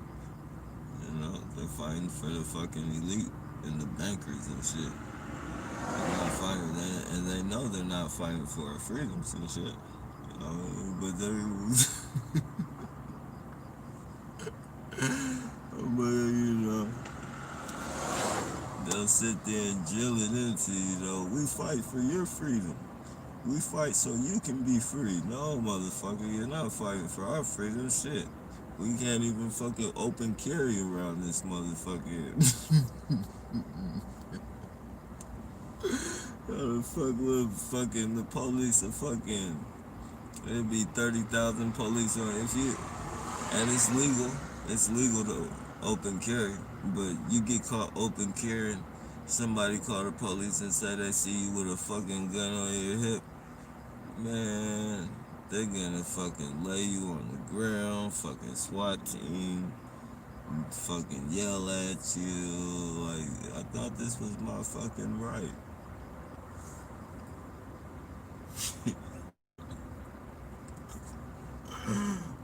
They're fighting for the fucking elite and the bankers and shit. They're not fighting, and they know they're not fighting for our freedoms and shit. But they're, they'll sit there and drill it into, we fight for your freedom. We fight so you can be free. No, motherfucker, you're not fighting for our freedom. Shit. We can't even fucking open carry around this motherfucker. How the fuck will fucking the police are fucking, there'd be 30,000 police on if you, and it's legal to open carry, but you get caught open carrying Somebody call the police and say they see you with a fucking gun on your hip, man, they're gonna fucking lay you on the ground, fucking SWAT team, fucking yell at you. Like, I thought this was my fucking right.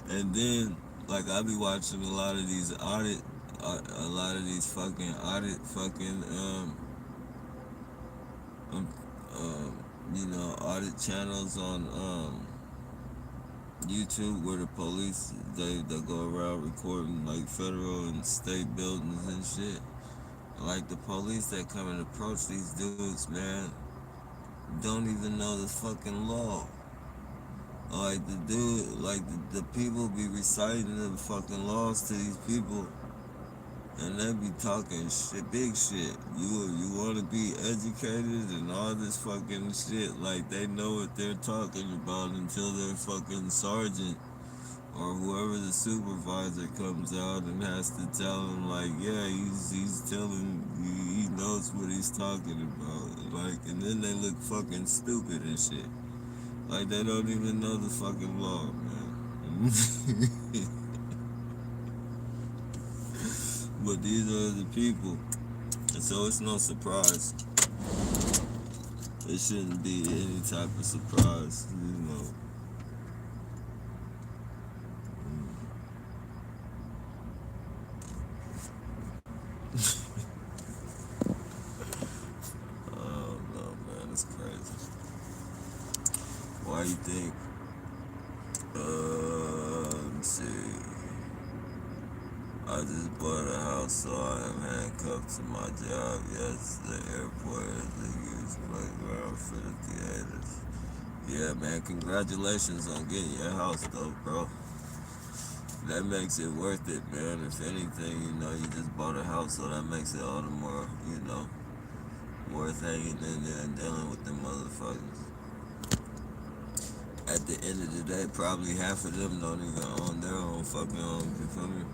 And then, like, I be watching a lot of these a lot of these fucking um, audit channels on YouTube where the police they go around recording like federal and state buildings and shit. Like the police that come and approach these dudes, man, don't even know the fucking law. Like the dude, like the people be reciting the fucking laws to these people, and they be talking shit, big shit. You want to be educated and all this fucking shit. Like they know what they're talking about until their fucking sergeant or whoever the supervisor comes out and has to tell him, like, yeah, he's telling he knows what he's talking about. Like, and then they look fucking stupid and shit. Like they don't even know the fucking law, man. But these are the people, and so it's no surprise. It shouldn't be any type of surprise, you know. Oh no, man, it's crazy. Why you think? Let me see. I just bought a house, so I am handcuffed to my job. Yes, the airport is a huge playground for the theaters. Yeah, man, congratulations on getting your house, though, bro. That makes it worth it, man. If anything, you just bought a house, so that makes it all the more, worth hanging in there and dealing with them motherfuckers. At the end of the day, probably half of them don't even own their own fucking home, you feel me?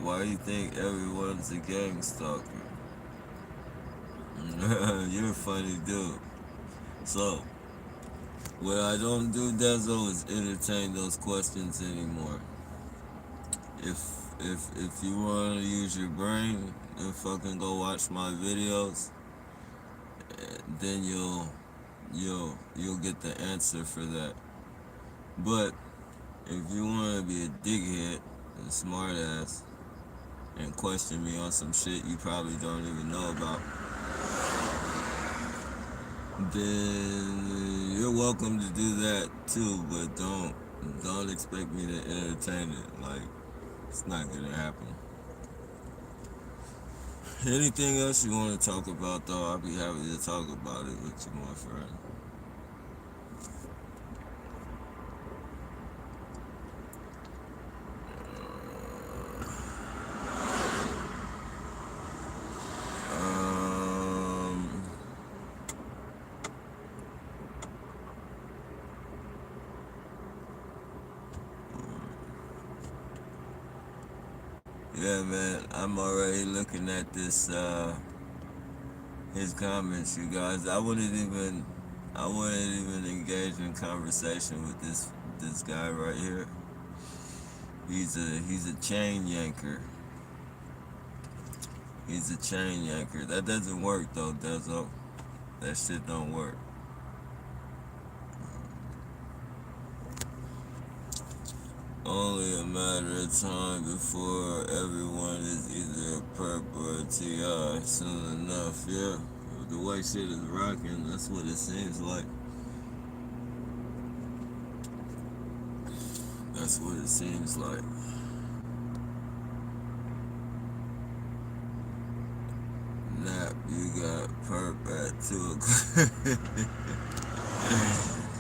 Why you think everyone's a gang stalker? You're a funny dude. So, what I don't do, Dezo, is entertain those questions anymore. If if you want to use your brain and fucking go watch my videos, then you'll get the answer for that. But if you want to be a dickhead, a smart ass, and question me on some shit you probably don't even know about, then you're welcome to do that too, but don't expect me to entertain it. Like, it's not gonna happen. Anything else you want to talk about, though, I'll be happy to talk about it with you, my friend. Um, yeah, man, I'm already looking at his comments, you guys. I wouldn't even engage in conversation with this guy right here. He's a chain yanker. He's a chain yanker. That doesn't work though, Dezo. That shit don't work. Only a matter of time before everyone is either a perp or a TI. Soon enough, yeah. The way shit is rocking, that's what it seems like. That's what it seems like. Nap, you got perp at 2 o'clock.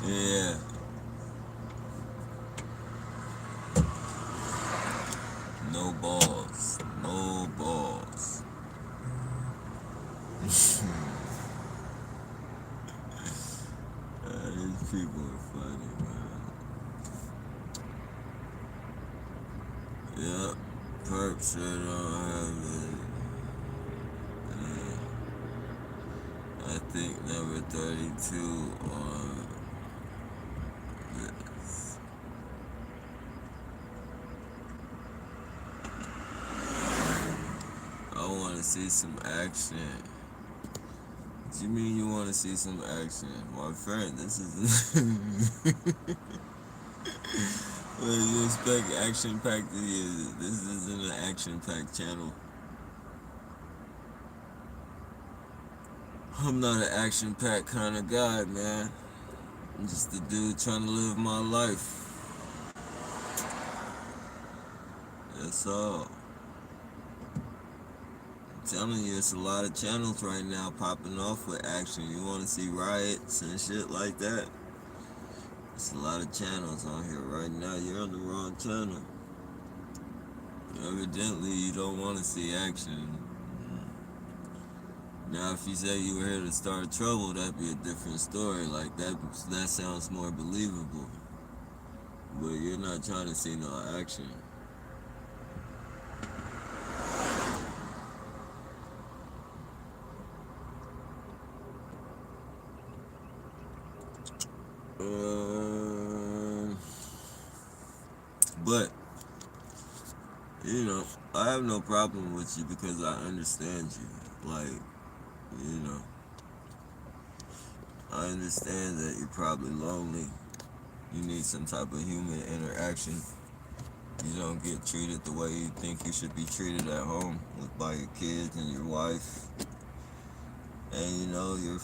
Yeah. No balls. No balls. These People are funny, man. Yep. Perp said don't have it. I think number 32 on this. I want to see some action. What you mean you want to see some action? My friend, this is... What do you expect action-packed to be? This isn't an action-packed channel. I'm not an action-packed kind of guy, man. I'm just a dude trying to live my life. That's all. I'm telling you, it's a lot of channels right now popping off with action. You want to see riots and shit like that? It's a lot of channels on here right now. You're on the wrong channel. Evidently, you don't want to see action. Now, if you say you were here to start trouble, that'd be a different story. Like, that sounds more believable. But you're not trying to see no action. But, you know, I have no problem with you because I understand you. Like, you know, I understand that you're probably lonely. You need some type of human interaction. You don't get treated the way you think you should be treated at home by your kids and your wife. And you know, your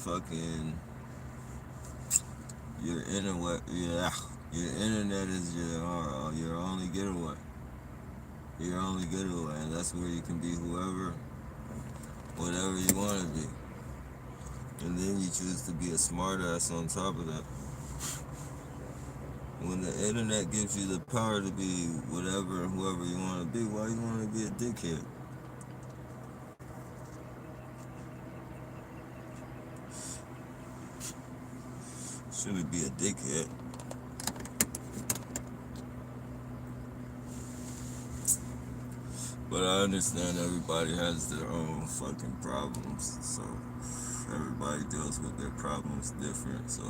internet is your only getaway. Your only getaway, and that's where you can be whatever you want to be. And then you choose to be a smartass on top of that. When the internet gives you the power to be whatever and whoever you want to be, why you want to be a dickhead? Shouldn't be a dickhead. But I understand everybody has their own fucking problems, so everybody deals with their problems different, so,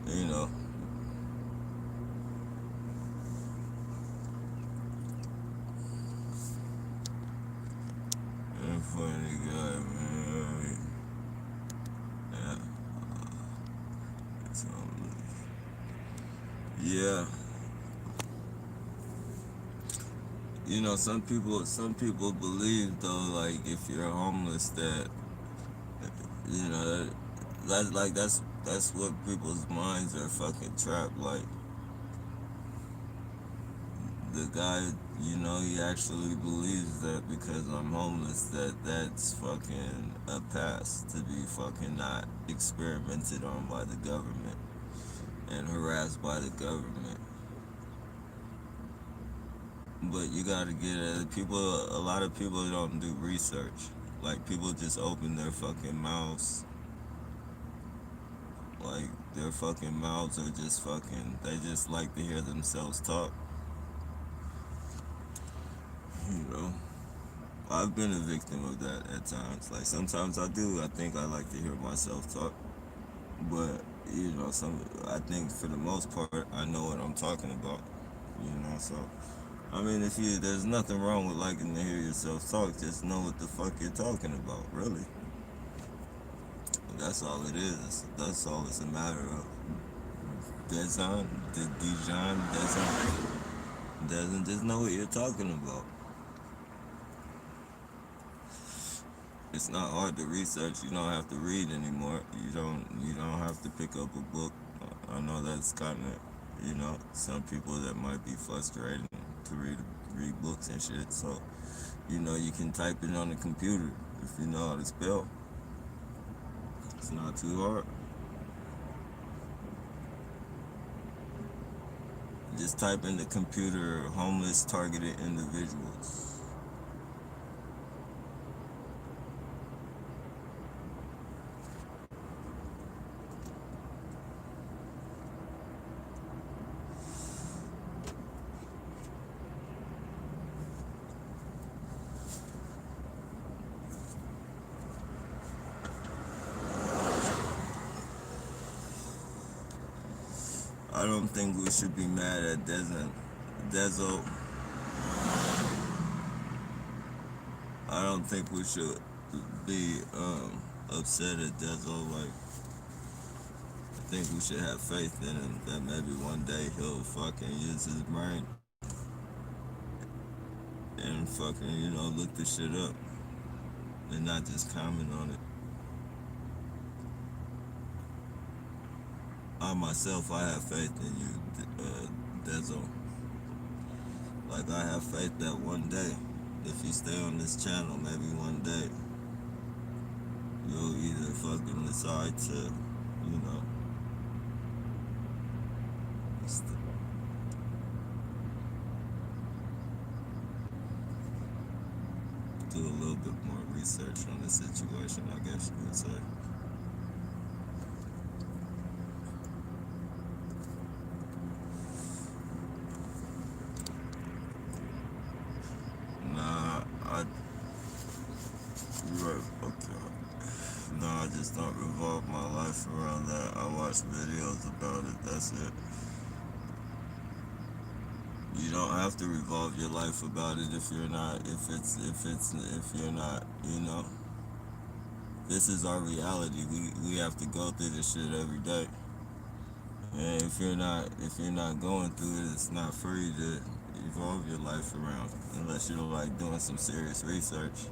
you know. I'm a funny guy, man. Yeah. So, yeah. You know, some people believe though, like if you're homeless, that you know that's what people's minds are fucking trapped. Like the guy, you know, he actually believes that because I'm homeless, that's fucking a pass to be fucking not experimented on by the government and harassed by the government. But you gotta get it. A lot of people don't do research. Like, people just open their fucking mouths. Like, their fucking mouths are just fucking, they just like to hear themselves talk. You know? I've been a victim of that at times. Like, sometimes I do. I think I like to hear myself talk. But, you know, I think for the most part, I know what I'm talking about. You know, so I mean, there's nothing wrong with liking to hear yourself talk. Just know what the fuck you're talking about, really. That's all it is. That's all it's a matter of. Dijon, doesn't just know what you're talking about. It's not hard to research. You don't have to read anymore. You don't have to pick up a book. I know that's kind of, you know, some people that might be frustrating to read books and shit. So, you know, you can type it on the computer if you know how to spell. It's not too hard. Just type in the computer homeless targeted individuals. don't think we should be mad at Dezo. I don't think we should be upset at Dezo. Like, I think we should have faith in him that maybe one day he'll fucking use his brain and fucking, look this shit up and not just comment on it. I myself, I have faith in you, Dezo. Like, I have faith that one day, if you stay on this channel, maybe one day, you'll either fucking decide to, do a little bit more research on the situation, I guess you would say. You're right, okay. No, I just don't revolve my life around that. I watch videos about it, that's it. You don't have to revolve your life about it if you're not, if you're not, this is our reality. We have to go through this shit every day. And if you're not going through it, it's not free to evolve your life around, unless you're like doing some serious research.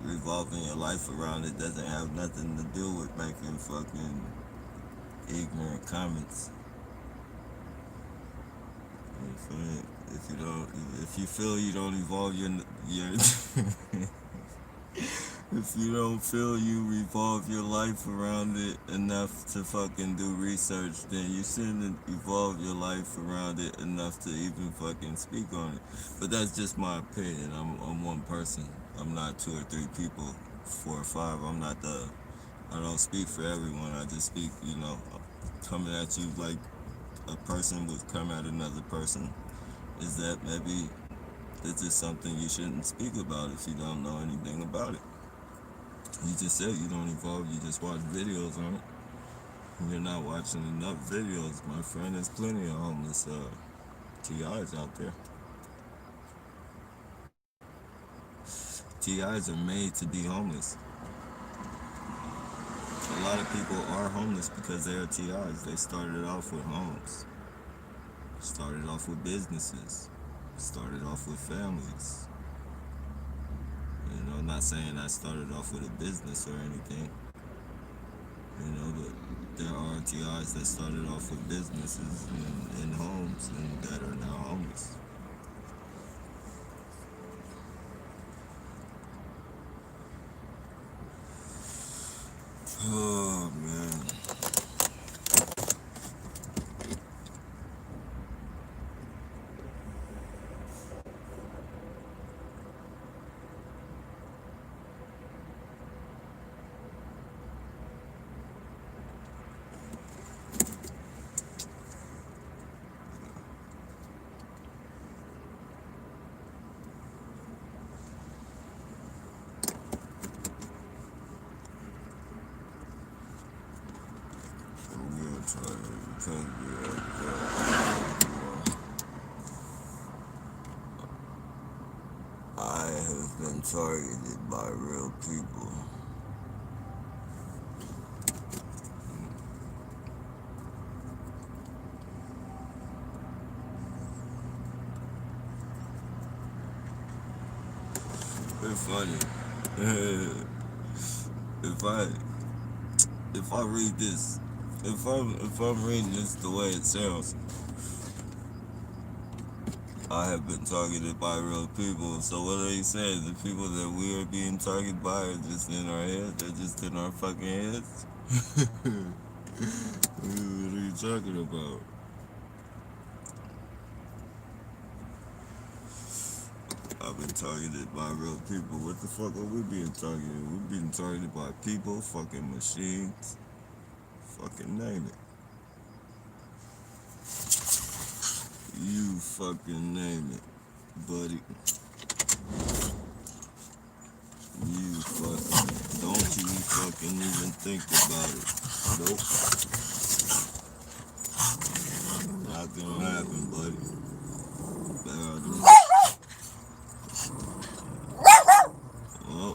Revolving your life around it doesn't have nothing to do with making fucking ignorant comments. If you feel you don't evolve your if you don't feel you revolve your life around it enough to fucking do research, then you shouldn't evolve your life around it enough to even fucking speak on it. But that's just my opinion. I'm one person. I'm not 2 or 3 people, 4 or 5. I don't speak for everyone. I just speak, coming at you like a person would come at another person. Is that maybe it's just something you shouldn't speak about if you don't know anything about it. You just said you don't evolve, you just watch videos on it. You're not watching enough videos, my friend. There's plenty of homeless TIs out there. TIs are made to be homeless. A lot of people are homeless because they are TIs. They started off with homes. Started off with businesses. Started off with families. I'm not saying I started off with a business or anything. But there are TIs that started off with businesses and homes and that are now homeless. Oh, man. I have been targeted by real people. It's funny. if I read this, if I'm reading this the way it sounds, I have been targeted by real people. So what are you saying? The people that we are being targeted by are just in our heads? They're just in our fucking heads? What are you talking about? I've been targeted by real people. What the fuck are we being targeted? We're being targeted by people, fucking machines, fucking name it. You fucking name it, buddy. You fucking, don't you fucking even think about it. Nope. gonna happen, buddy. Better do. Oh,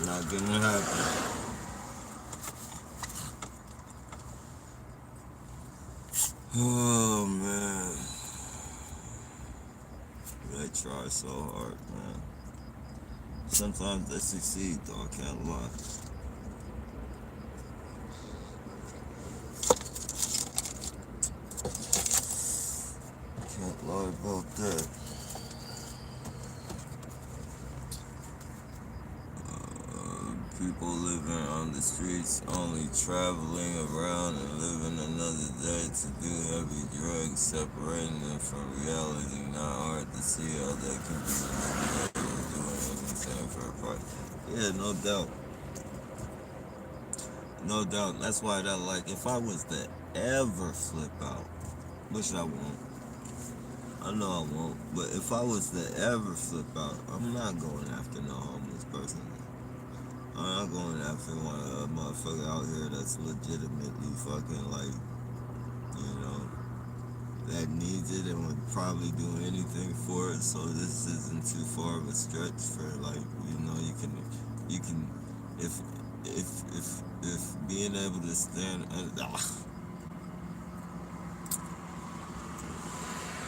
not gonna happen. Oh man, they try so hard, man. Sometimes they succeed, though. I can't lie. Can't lie about that. People living on the streets, only traveling around and living another day to do heavy drugs, separating them from reality. Not hard to see how they can be manipulated, doing anything for a price. Yeah, no doubt. No doubt. That's why that, like, if I was to ever flip out, which I won't, I know I won't, but if I was to ever flip out, I'm not going after no homeless person. I'm not going after one motherfucker out here that's legitimately fucking, like, you know, that needs it and would probably do anything for it. So this isn't too far of a stretch for, like, you know, you can, if being able to stand,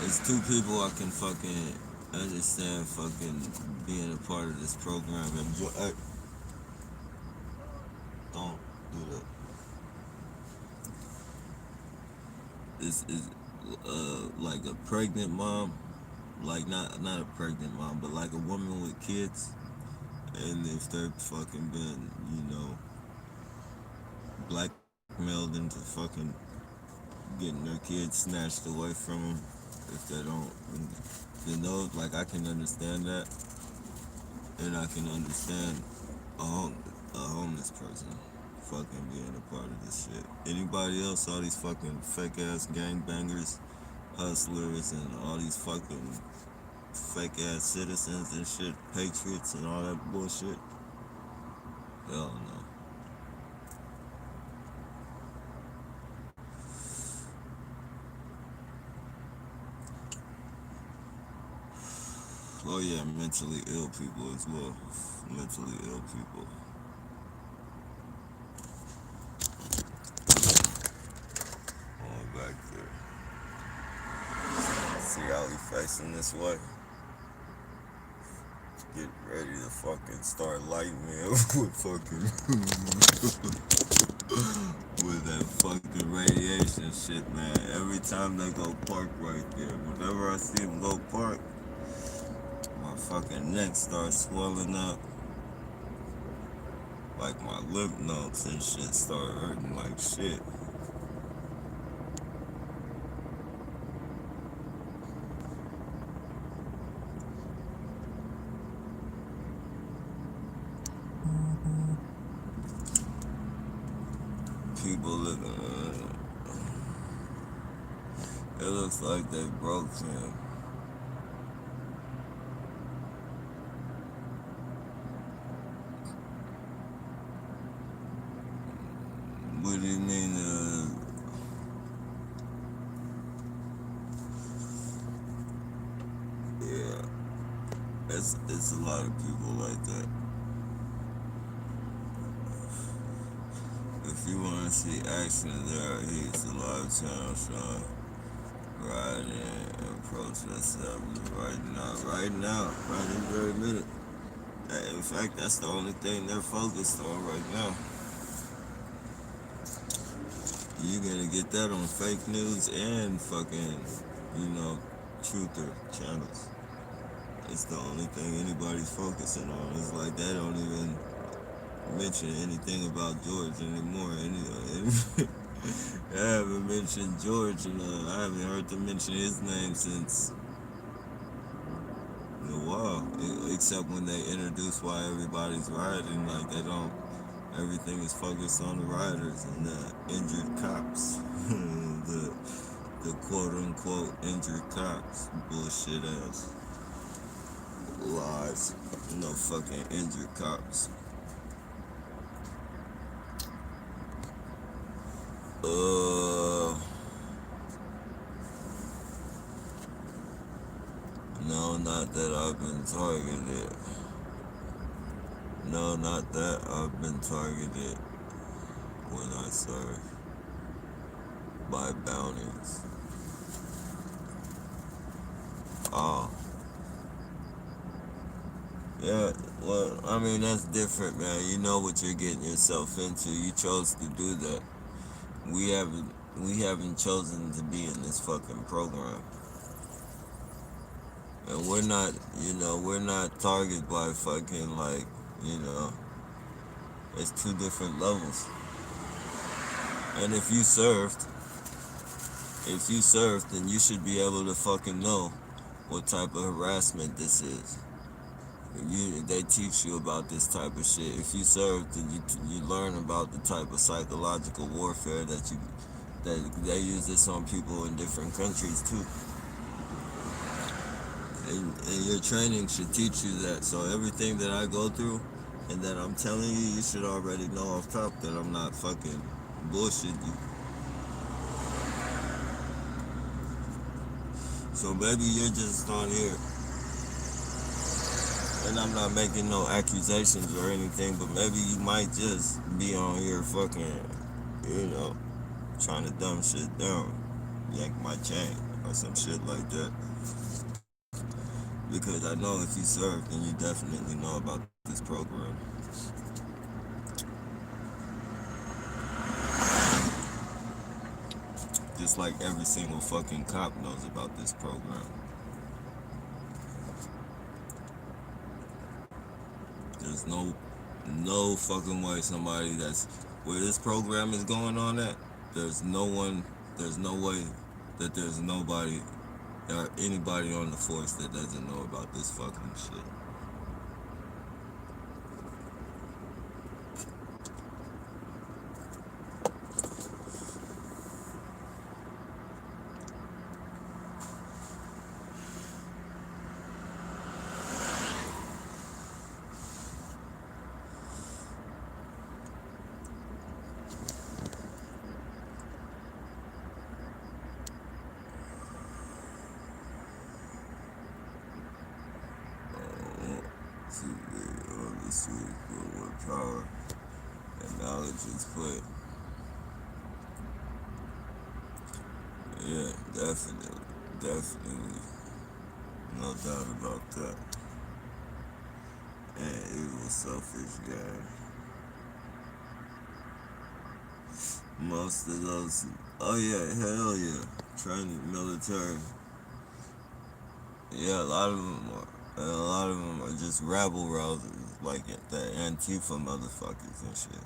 it's two people I can fucking understand fucking being a part of this program and don't do that. This is like a pregnant mom, like not a pregnant mom, but like a woman with kids, and if they're fucking been, you know, blackmailed into fucking getting their kids snatched away from them, if they don't, you know, like I can understand that, and I can understand a homeless person fucking being a part of this shit. Anybody else, all these fucking fake ass gangbangers, hustlers, and all these fucking fake ass citizens and shit, patriots and all that bullshit. Hell no. Oh yeah, mentally ill people as well. Mentally ill people. Going back there. See how he facing this way? Get ready to fucking start lighting me up with fucking with that fucking radiation shit, man. Every time they go park right there, whenever I see them go park, my fucking neck starts swelling up. Like my lymph nodes and shit start hurting like shit. People living, it looks like they broke him. What do you mean, yeah, it's a lot of people like that. If you want to see action, there are heaps a lot of times, rioting and protest happening right now, right this very minute. In fact, that's the only thing they're focused on right now. You're gonna get that on fake news and fucking, you know, truther channels. It's the only thing anybody's focusing on. It's like they don't even mention anything about George anymore. I haven't mentioned George, and I haven't heard them mention his name since a while. Except when they introduce why everybody's rioting, like they don't. Everything is focused on the rioters and the injured cops, the quote unquote injured cops, bullshit ass. lives, no fucking injured cops. No, not that I've been targeted. No, not that I've been targeted when I serve by bounties. Oh, yeah. Well, I mean that's different, man. You know what you're getting yourself into. You chose to do that. We haven't. We haven't chosen to be in this fucking program, and we're not. You know, we're not targeted by fucking like. You know, it's two different levels. And if you served, then you should be able to fucking know what type of harassment this is. They teach you about this type of shit. If you served, then you learn about the type of psychological warfare that they use this on people in different countries too. And your training should teach you that. So everything that I go through and that I'm telling you, you should already know off top that I'm not fucking bullshitting you. So maybe you're just on here, and I'm not making no accusations or anything, but maybe you might just be on here fucking, you know, trying to dumb shit down, yank my chain or some shit like that. Because I know if you served, then you definitely know about this program. Just like every single fucking cop knows about this program. There's no fucking way somebody that's where this program is going on at, there's no way that there's nobody or anybody on the force that doesn't know about this fucking shit. This week, but with power and knowledge is put. Yeah, definitely, no doubt about that. And evil, selfish guy. Most of those, oh yeah, hell yeah, training military. Yeah, a lot of them are just rabble rousers, like the Antifa motherfuckers and shit.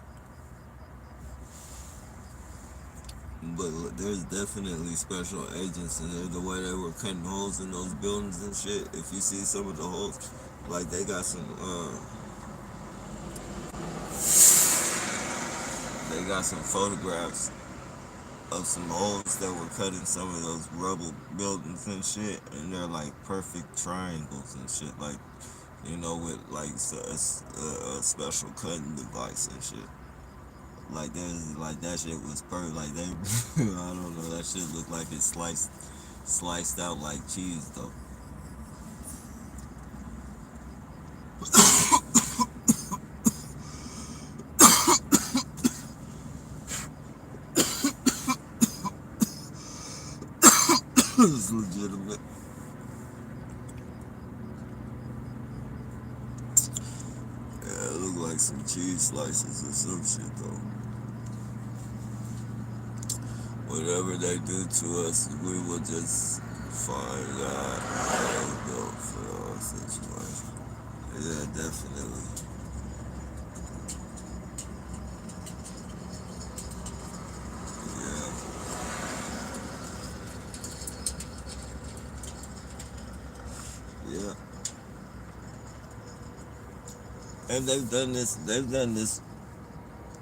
But there's definitely special agents in there. The way they were cutting holes in those buildings and shit. If you see some of the holes, like they got some photographs of some holes that were cut in some of those rubble buildings and shit, and they're like perfect triangles and shit, like with like a special cutting device and shit. Like there's like that shit was perfect. Like they, I don't know, that shit looked like it sliced out like cheese though. It's legitimate. Yeah, it looked like some cheese slices or some shit though. Whatever they do to us, we will just find out how it go for our situation. Yeah, definitely. Yeah. Yeah. And they've done this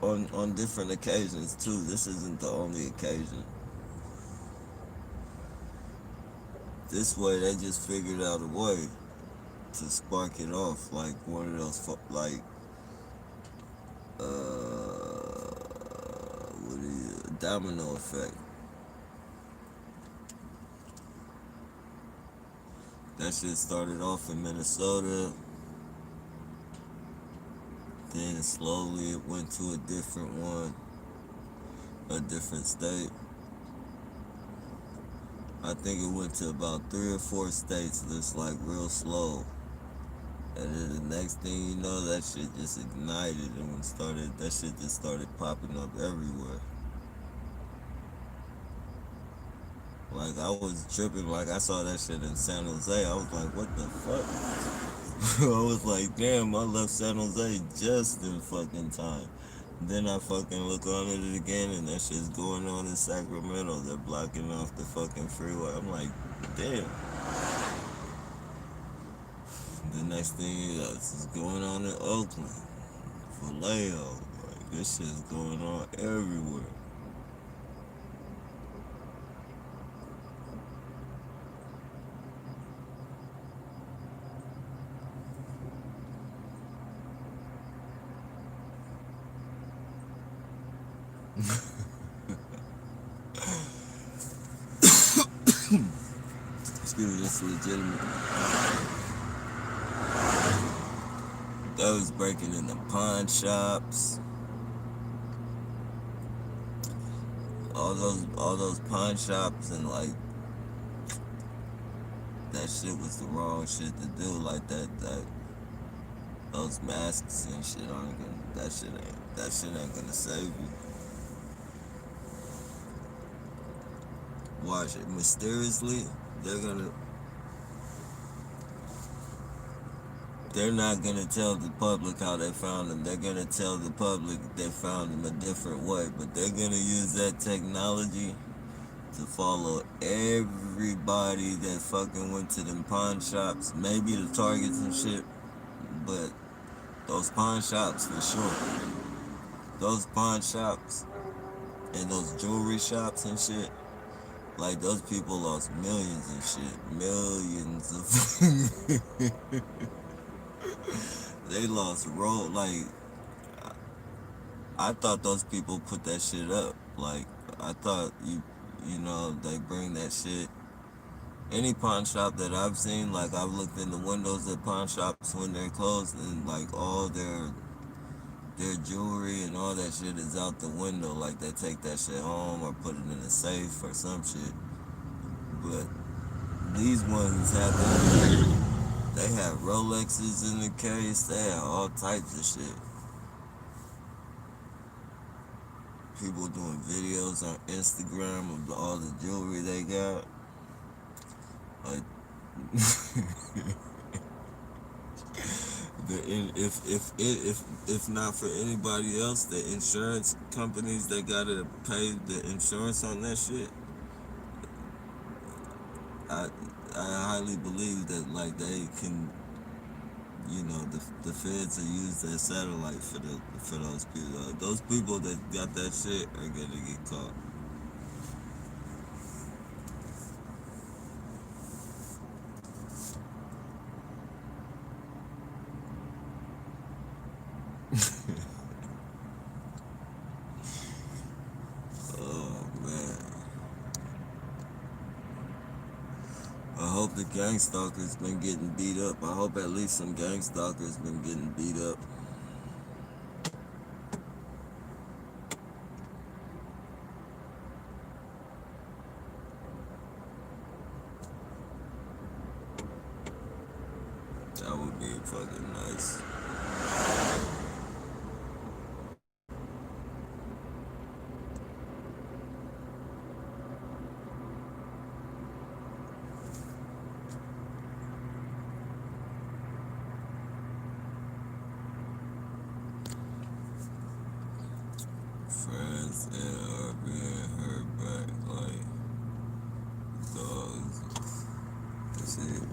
on different occasions too. This isn't the only occasion. This way they just figured out a way to spark it off, like one of those like what is it? Domino effect. That shit started off in Minnesota, then slowly it went to a different one, a different state. I think it went to about 3 or 4 states that's like real slow. And then the next thing you know, that shit just ignited and that shit just started popping up everywhere. Like I was tripping, like I saw that shit in San Jose. I was like, what the fuck? I was like, damn, I left San Jose just in fucking time. Then I fucking look on it again and that shit's going on in Sacramento. They're blocking off the fucking freeway. I'm like, damn. The next thing is going on in Oakland, Vallejo. Like this shit's going on everywhere. Excuse me, that's legitimate. They was breaking into pawn shops. All those pawn shops, and like that shit was the wrong shit to do. Like that those masks and shit aren't gonna that shit ain't gonna save you. Watch it. Mysteriously, they're not gonna tell the public how they found them. They're gonna tell the public they found them a different way, but they're gonna use that technology to follow everybody that fucking went to them pawn shops, maybe the Targets and shit, but those pawn shops for sure. Those pawn shops and those jewelry shops and shit, like those people lost millions and shit. Millions of they lost road like I thought those people put that shit up. Like I thought they bring that shit. Any pawn shop that I've seen, like I've looked in the windows at pawn shops when they're closed, and like all their jewelry and all that shit is out the window. Like they take that shit home or put it in a safe or some shit. But these ones they have Rolexes in the case. They have all types of shit. People doing videos on Instagram of all the jewelry they got. Like, if not for anybody else, the insurance companies that gotta pay the insurance on that shit, I I highly believe that like they can, the feds will use their satellite for those people. Those people that got that shit are gonna get caught. Oh man. I hope the gang stalkers been getting beat up. I hope at least some gang stalkers been getting beat up. That would be fucking nice. Friends that are being hurt back, like dogs. That's it.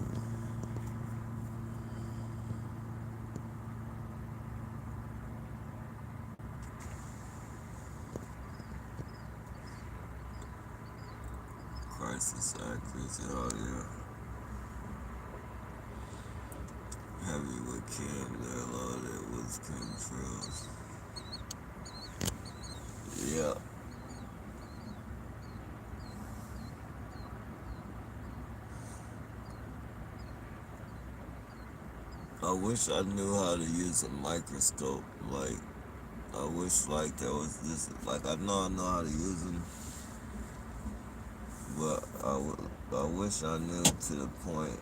Crisis actors, oh yeah. Kim, they're loaded with controls. Yeah. I wish I knew how to use a microscope. Like, I wish like there was this. Like, I know how to use them, but I wish I knew to the point.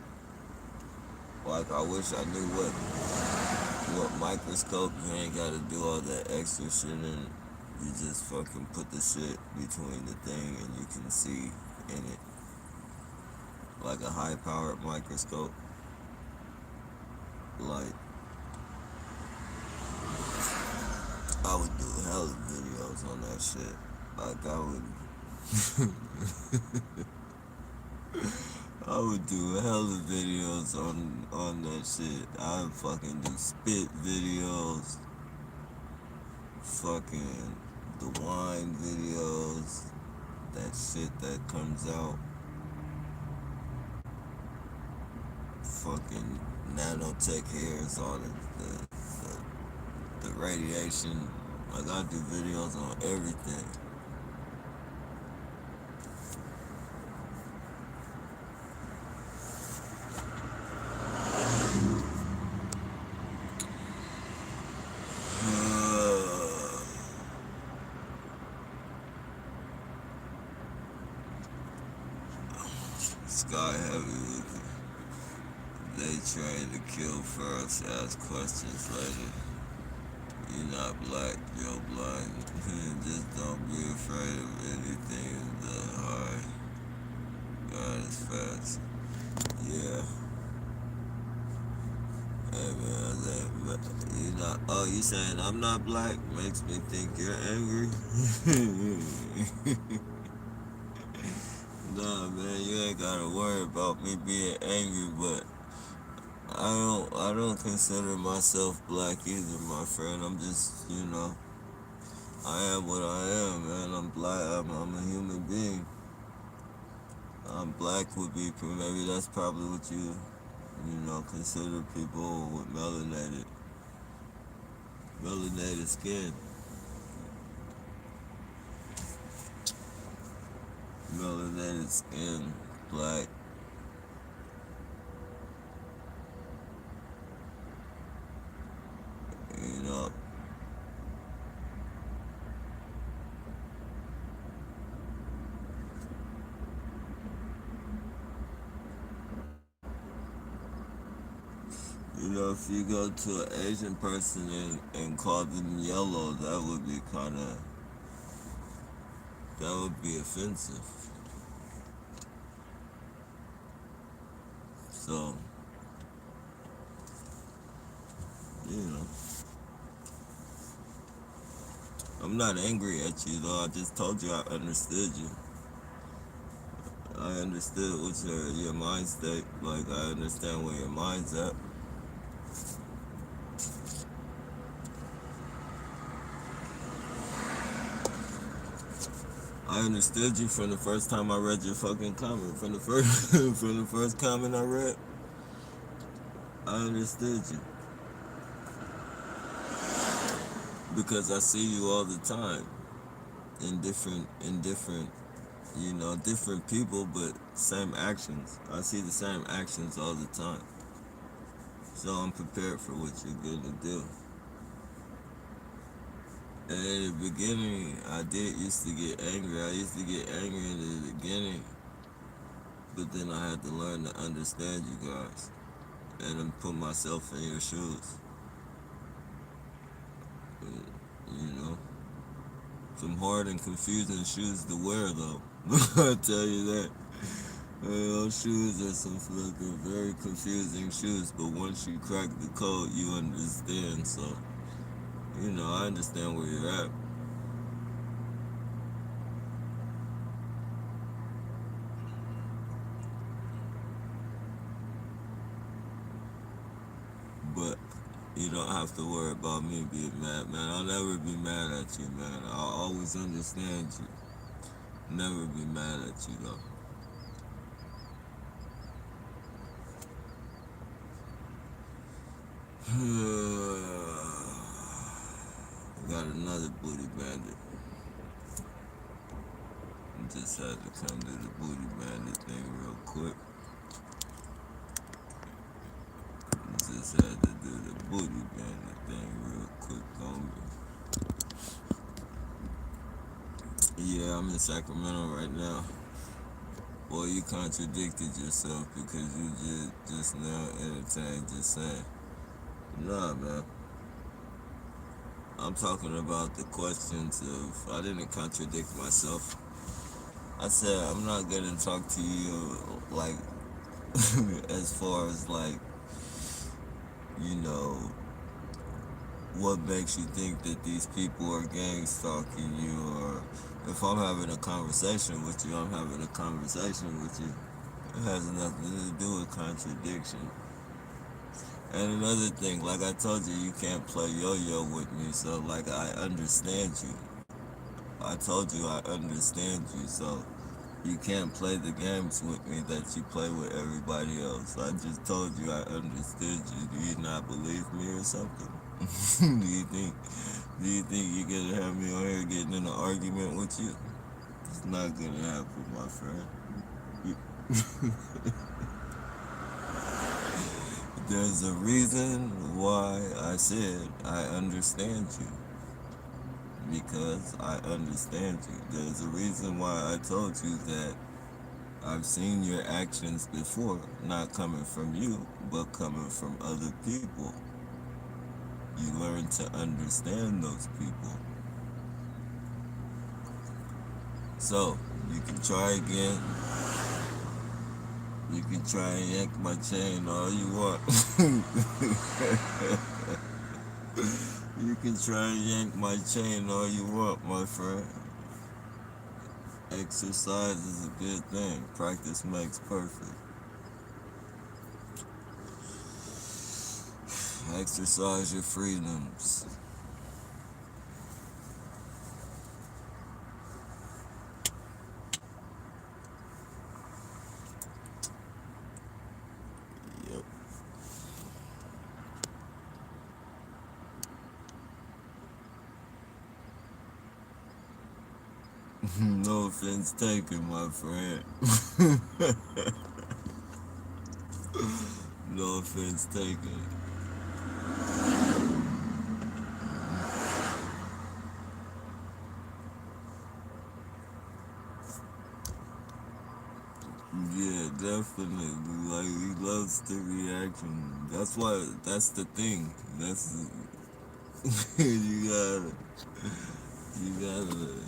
Like, I wish I knew what microscope. You ain't got to do all that extra shit in. You just fucking put the shit between the thing and you can see in it. Like a high powered microscope. Like, I would do hella videos on that shit. Like, I would do hella videos on that shit. I would fucking do spit videos, fucking the wine videos, that shit that comes out, fucking nanotech hairs on it, the radiation. Like, I do videos on everything. Sky heavy with it. They train to kill first, ask questions later. You're not black, you're blind. Just don't be afraid of anything in the high. God is fast. Yeah. Hey man, you not. Oh, you saying I'm not black? Makes me think you're angry. Nah, man, you ain't gotta worry about me being angry, but I don't consider myself black either, my friend. I'm just, I am what I am, man. I'm black. I'm a human being. Black would be maybe that's probably what consider people with melanated skin, melanated skin, black. You know, if you go to an Asian person and call them yellow, that would be offensive. So, you know, I'm not angry at you though. I just told you I understood you. I understood what's your mind state. Like, I understand where your mind's at. I understood you from the first time I read your fucking comment. From the first from the first comment I read, I understood you. Because I see you all the time in different different people, but same actions. I see the same actions all the time. So I'm prepared for what you're gonna do. And in the beginning, I did used to get angry. I used to get angry in the beginning, but then I had to learn to understand you guys and then put myself in your shoes. You know, some hard and confusing shoes to wear, though. I tell you that. Those shoes are some fucking very confusing shoes, but once you crack the code, you understand. So, I understand where you're at. But you don't have to worry about me being mad, man. I'll never be mad at you, man. I'll always understand you. Never be mad at you, though. Got another booty bandit. Just had to come to the booty bandit thing real quick. Just had to do the booty bandit thing real quick on me. Yeah, I'm in Sacramento right now. Well, you contradicted yourself because you just now entertained just saying, nah, man. I'm talking about the questions of, I didn't contradict myself. I said, I'm not gonna talk to you like, as far as like, you know, what makes you think that these people are gang stalking you, or if I'm having a conversation with you, I'm having a conversation with you. It has nothing to do with contradiction. And another thing, like I told you, you can't play yo-yo with me, so like I understand you. I told you I understand you, so you can't play the games with me that you play with everybody else. I just told you I understood you. Do you not believe me or something? Do you think you're gonna have me on here getting in an argument with you? It's not gonna happen, my friend. There's a reason why I said I understand you. Because I understand you. There's a reason why I told you that I've seen your actions before, not coming from you, but coming from other people. You learn to understand those people. So, you can try again. You can try and yank my chain all you want. You can try and yank my chain all you want, my friend. Exercise is a good thing. Practice makes perfect. Exercise your freedoms. Yep. No offense taken, my friend. No offense taken. Yeah, definitely. Like, he loves the reaction. That's why, that's the thing. That's, you gotta,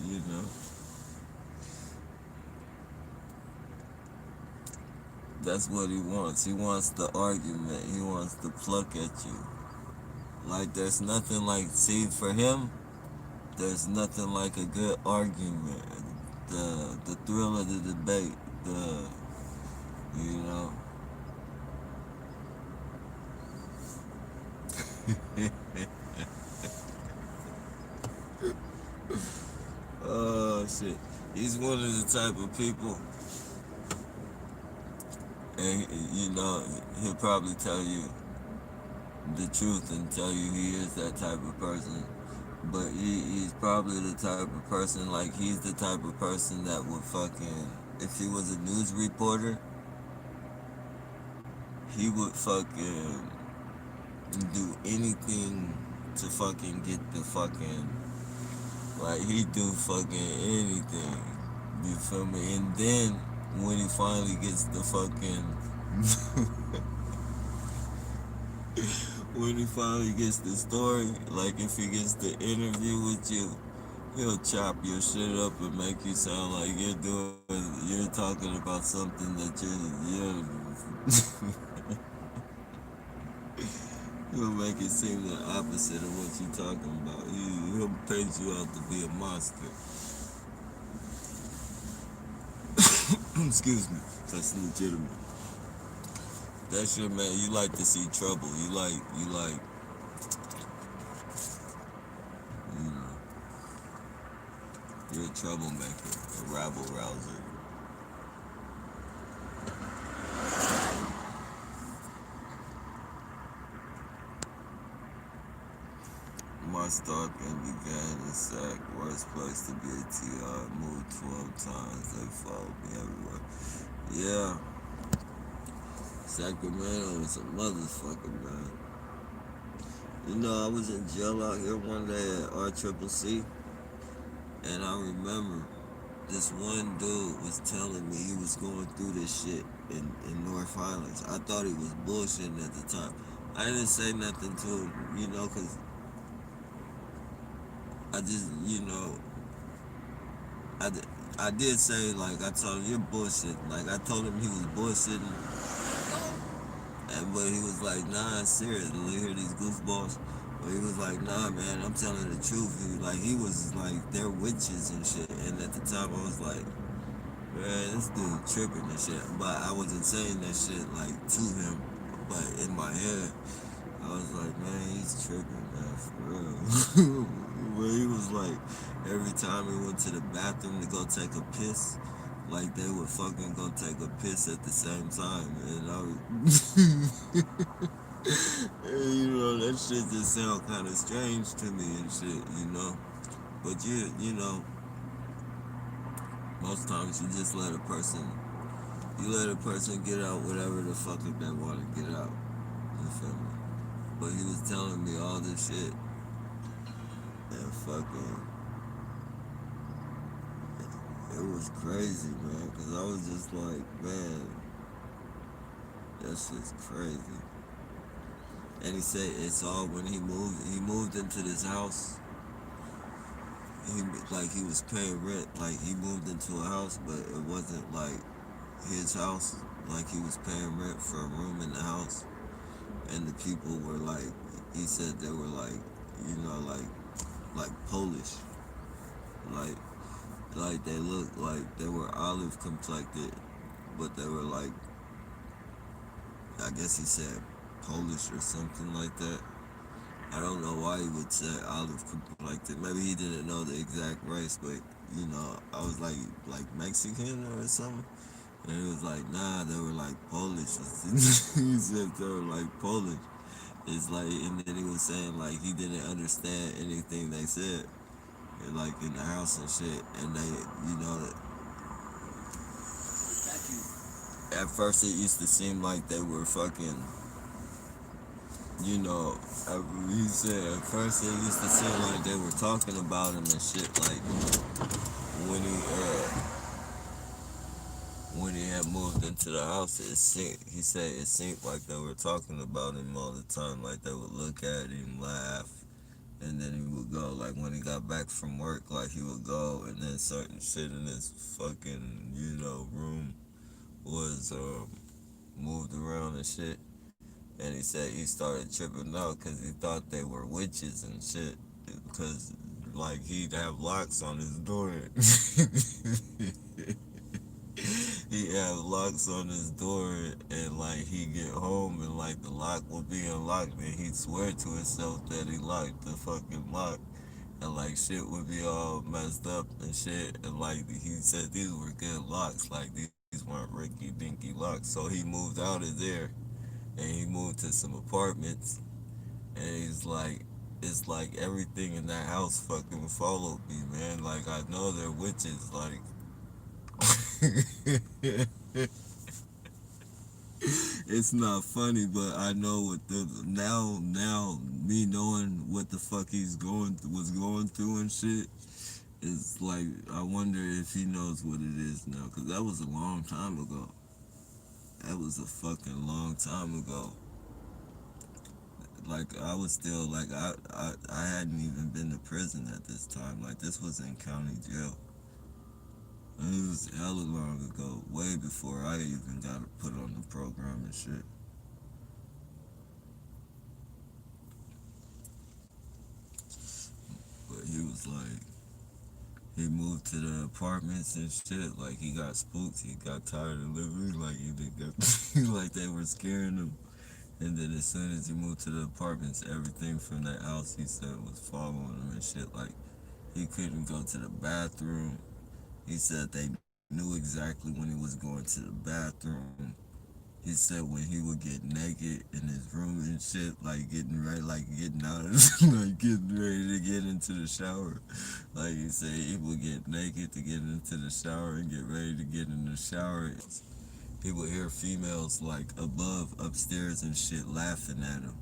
you know. That's what he wants. He wants the argument. He wants to pluck at you. Like, there's nothing like, see, for him, there's nothing like a good argument. The thrill of the debate, you know. Oh, shit. He's one of the type of people, and, you know, he'll probably tell you the truth and tell you he is that type of person. But he's probably the type of person, like, he's the type of person that would fucking, if he was a news reporter, he would fucking do anything to fucking get the fucking, like, he'd do fucking anything. You feel me? And then, when he finally gets the fucking, when he finally gets the story, like if he gets the interview with you, he'll chop your shit up and make you sound like you're talking about something that you're he'll make it seem the opposite of what you're talking about. He'll paint you out to be a monster. Excuse me. That's legitimate. That's your man. You like to see trouble. You like, you know, you're a troublemaker, a rabble rouser. my stalking began in Sac, worst place to be a TI. Moved 12 times, they followed me everywhere. Yeah, Sacramento was a motherfucker, man. You know, I was in jail out here one day at RCCC, and I remember this one dude was telling me he was going through this shit in North Highlands. I thought he was bullshitting at the time. I didn't say nothing to him, you know, because I just, you know, I, I did say, like, I told him, you're bullshitting. Like, I told him he was bullshitting, but he was like, nah, it's serious. And you hear these goofballs? But he was like, nah, man, I'm telling the truth. He was like, they're witches and shit. And at the time, I was like, man, this dude tripping and shit. But I wasn't saying that shit, like, to him. But in my head, I was like, man, he's tripping, man, for real. Where he was like, every time he went to the bathroom to go take a piss, like they would fucking go take a piss at the same time. And I was, you know, that shit just sound kind of strange to me and shit, you know. But you know, most times you just you let a person get out whatever the fuck if they want to get out. You feel me? But he was telling me all this shit and fucking, it was crazy, man. Cause I was just like, man, that shit's crazy. And he said it's all when he moved into this house. He like he was paying rent, like he moved into a house, but it wasn't like his house. Like he was paying rent for a room in the house, and the people were like, he said they were like, you know, like Polish, like they looked like they were olive complected, but they were like, I guess he said Polish or something like that. I don't know why he would say olive complected. Maybe he didn't know the exact race, but you know, I was like Mexican or something. And he was like, nah, they were like Polish. He said they were like Polish. It's like, and then he was saying like he didn't understand anything they said, and, like in the house and shit. And they, you know, at first it used to seem like they were fucking, you know, he said at first it used to seem like they were talking about him and shit. Like when he when he had moved into the house, he said it seemed like they were talking about him all the time. Like they would look at him, laugh, and then he would go. Like when he got back from work, like he would go, and then certain shit in his fucking, you know, room was moved around and shit. And he said he started tripping out because he thought they were witches and shit. Because like he'd have locks on his door. He had locks on his door, and like he'd get home and like the lock would be unlocked, and he'd swear to himself that he locked the fucking lock, and like shit would be all messed up and shit, and like he said these were good locks, like these weren't rinky dinky locks. So he moved out of there and he moved to some apartments, and he's like, it's like everything in that house fucking followed me, man. Like I know they're witches, like it's not funny, but I know what the now me knowing what the fuck was going through and shit. It's like I wonder if he knows what it is now, cause that was a long time ago. That was a fucking long time ago. Like I was still like I hadn't even been to prison at this time. Like this was in county jail. And it was hella long ago, way before I even got put on the program and shit. But he was like, he moved to the apartments and shit. Like he got spooked. He got tired of living. Like he got, like they were scaring him. And then as soon as he moved to the apartments, everything from that house he said was following him and shit. Like he couldn't go to the bathroom. He said they knew exactly when he was going to the bathroom. He He said when he would get naked in his room and shit, like getting ready, like getting out of, like getting ready to get into the shower. Like he said he would get naked to get into the shower and get ready to get in the shower. He would hear females like above, upstairs and shit laughing at him.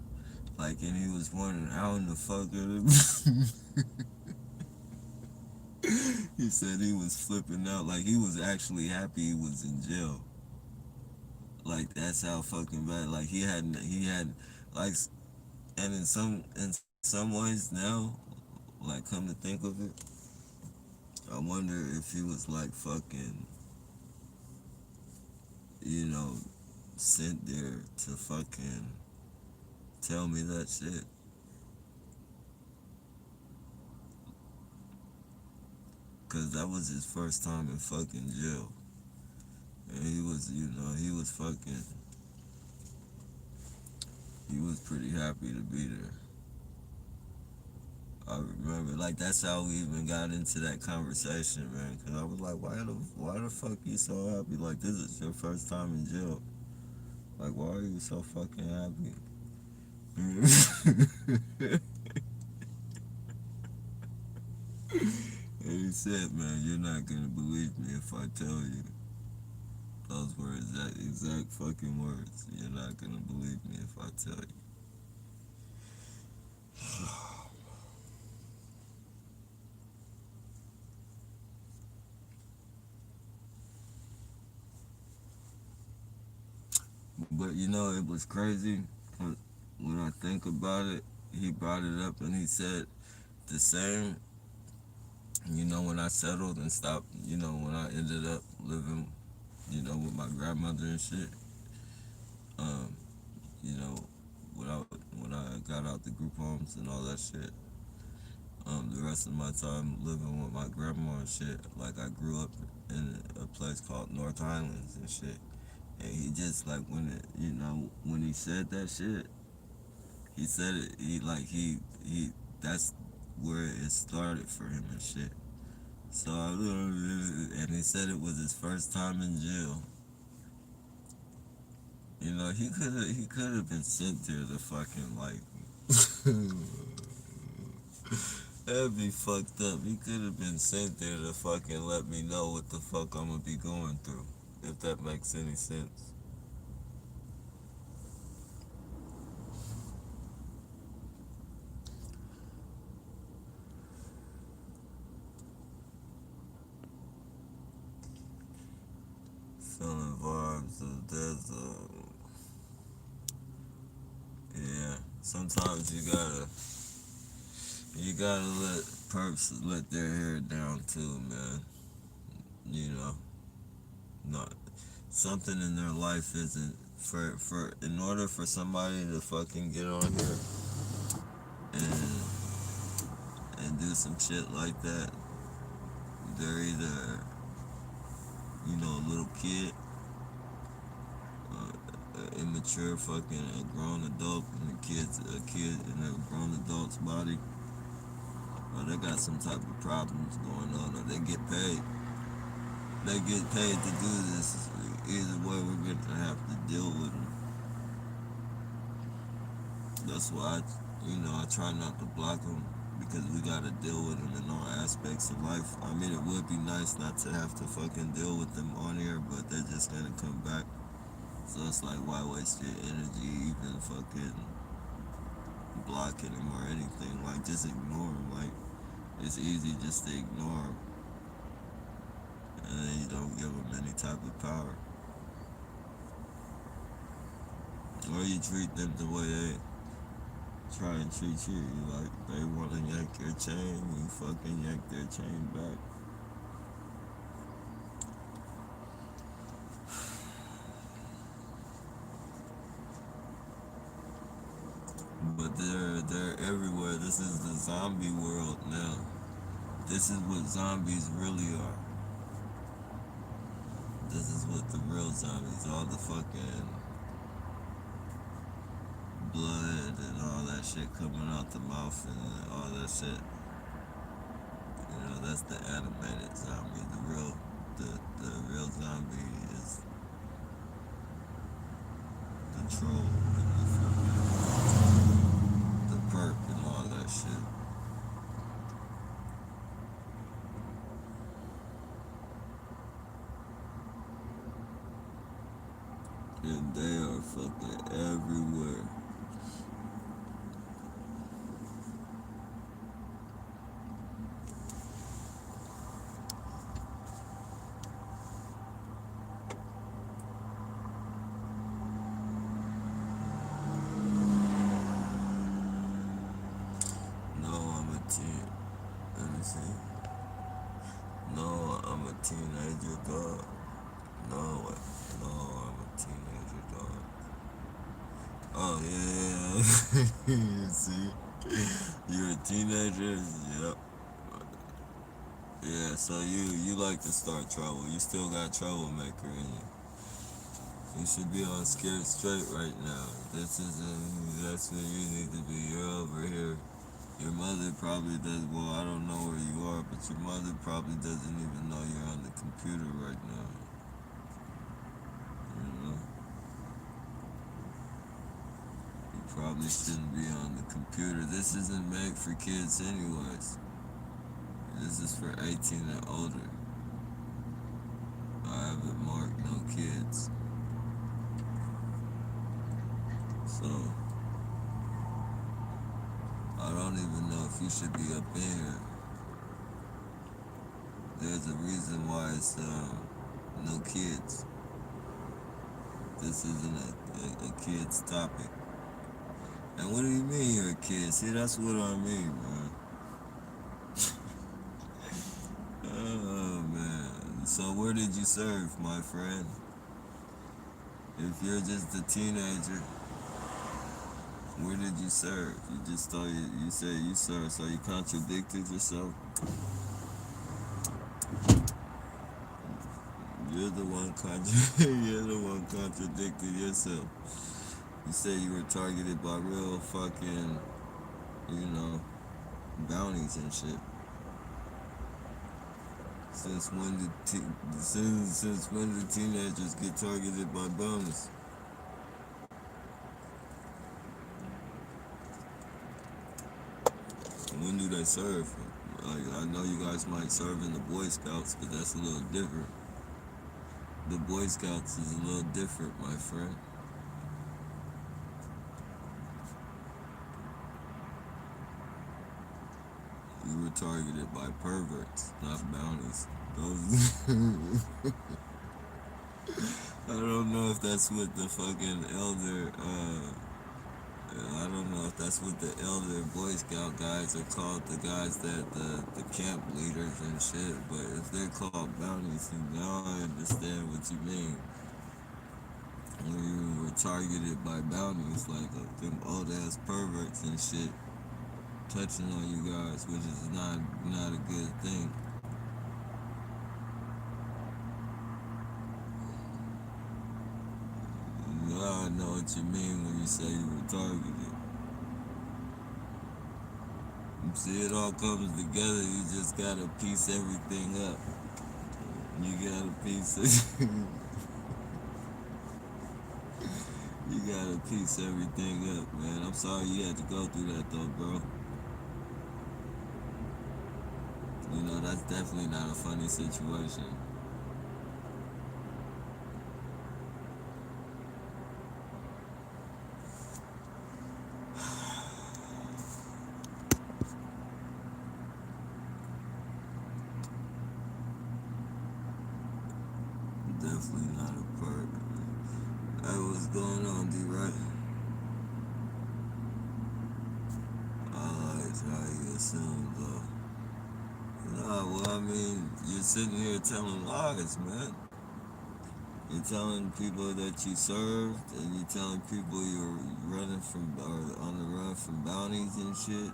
Like, and he was wondering how in the fuck he said he was flipping out. Like, he was actually happy he was in jail. Like, that's how fucking bad. Like, he had, like, and in some ways now, like, come to think of it, I wonder if he was like fucking, you know, sent there to fucking tell me that shit. Cause that was his first time in fucking jail. And he was, you know, he was pretty happy to be there. I remember, like, that's how we even got into that conversation, man. Cause I was like, why the fuck you so happy? Like, this is your first time in jail. Like, why are you so fucking happy? And he said, man, you're not gonna believe me if I tell you. Those were exact fucking words. You're not gonna believe me if I tell you. But you know, it was crazy. When I think about it, he brought it up and he said the same. You know, when I settled and stopped, you know, when I ended up living, you know, with my grandmother and shit, um, you know, when I got out the group homes and all that shit, the rest of my time living with my grandma and shit, like I grew up in a place called North Highlands and shit. And he just like you know, when he said that shit, he said it. He that's where it started for him and shit. So and he said it was his first time in jail. You know, he could have been sent there to fucking like. That'd be fucked up. He could have been sent there to fucking let me know what the fuck I'm gonna be going through, if that makes any sense. Feeling vibes of there's yeah. Sometimes you gotta let perps let their hair down too, man. You know, not something in their life isn't for in order for somebody to fucking get on here and do some shit like that. They're either, you know, a little kid, immature fucking a grown adult, and a kid in a grown adult's body, or they got some type of problems going on, or they get paid. They get paid to do this. Either way, we're gonna have to deal with them. That's why I try not to block them because we gotta deal with them in all aspects of life. I mean, it would be nice not to have to fucking deal with them on here, but they're just gonna come back. So it's like, why waste your energy even fucking blocking them or anything? Like, just ignore them. Like, it's easy just to ignore them, and then you don't give them any type of power. Or you treat them the way they try and treat you. Like, they want to yank your chain, you fucking yank their chain back. But they're everywhere. This is the zombie world now. This is what zombies really are. This is what the real zombies, all the fucking blood and all that shit coming out the mouth and all that shit. You know, that's the animated zombie. The real zombie is control the perk and all that shit. And they are fucking everywhere. No, I'm a teen. Let me see. No, I'm a teenager dog. No, no, I'm a teenager dog. Oh yeah, you see, you're a teenager. Yep. Yeah. So you like to start trouble. You still got troublemaker in you. You should be on scared straight right now. This isn't. That's where you need to be. You're over here. Your mother probably does. Well, I don't know where you are, but your mother probably doesn't even know you're on the computer right now. You know. You probably shouldn't be on the computer. This isn't made for kids, anyways. This is for 18 and older. I have it marked no kids. So, I don't even know if you should be up in here. There's a reason why it's no kids. This isn't a kid's topic. And what do you mean you're a kid? See, that's what I mean, man. Oh, man. So where did you serve, my friend? If you're just a teenager, where did you serve? You just thought you said you served, so you contradicted yourself. You're the one you're the one contradicted yourself. You said you were targeted by real fucking, you know, bounties and shit. Since when did since when did teenagers get targeted by bounties? When do they serve? Like, I know you guys might serve in the Boy Scouts, but that's a little different. The Boy Scouts is a little different, my friend. You were targeted by perverts, not bounties. Those I don't know if that's what the fucking elder, I don't know if that's what the elder Boy Scout guys are called, the guys that, the camp leaders and shit, but if they're called bounties, now I understand what you mean. When you were targeted by bounties, like them old ass perverts and shit, touching on you guys, which is not a good thing. Now I know what you mean when you say you were targeted. You see, it all comes together. You just gotta piece everything up. You gotta piece it. You gotta piece everything up, man. I'm sorry you had to go through that, though, bro. You know, that's definitely not a funny situation. Definitely not a perk. Hey, what's going on, D-Right? I like how you assume, though. Nah, well, I mean, you're sitting here telling lies, man. You're telling people that you served, and you're telling people you're running from, or on the run from bounties and shit.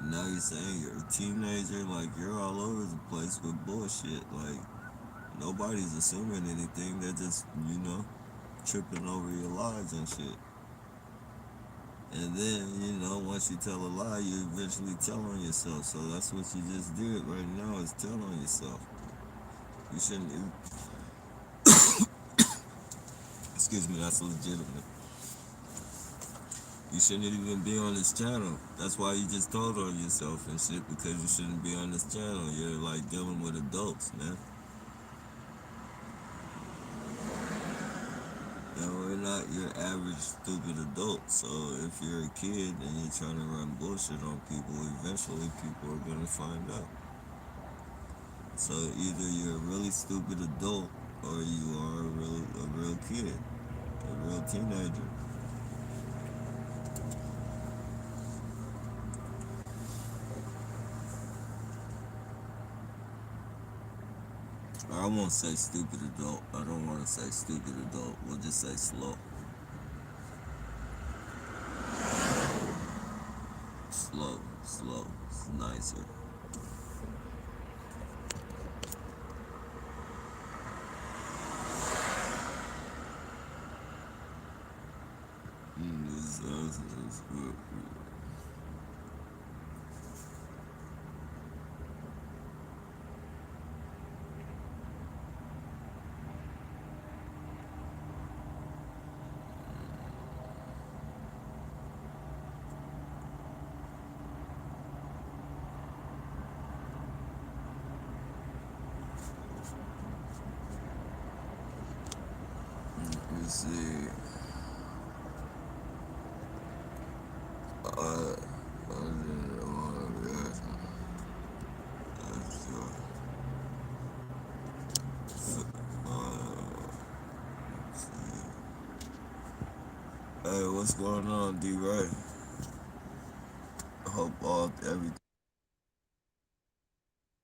Now you're saying you're a teenager, like you're all over the place with bullshit. Like, nobody's assuming anything, they're just, tripping over your lies and shit. And then, once you tell a lie, you eventually tell on yourself. So that's what you just did right now, is tell on yourself. You shouldn't. Excuse me, that's legitimate. You shouldn't even be on this channel. That's why you just told on yourself and shit, because you shouldn't be on this channel. You're like dealing with adults, man. You know, we're not your average stupid adult. So if you're a kid and you're trying to run bullshit on people, eventually people are gonna find out. So either you're a really stupid adult or you are a real kid, a real teenager. I won't say stupid adult. I don't want to say stupid adult. We'll just say slow. Slow. It's nicer. This good. Let me see. I didn't want to react. Hey, what's going on, D. Ray? Hope all everything.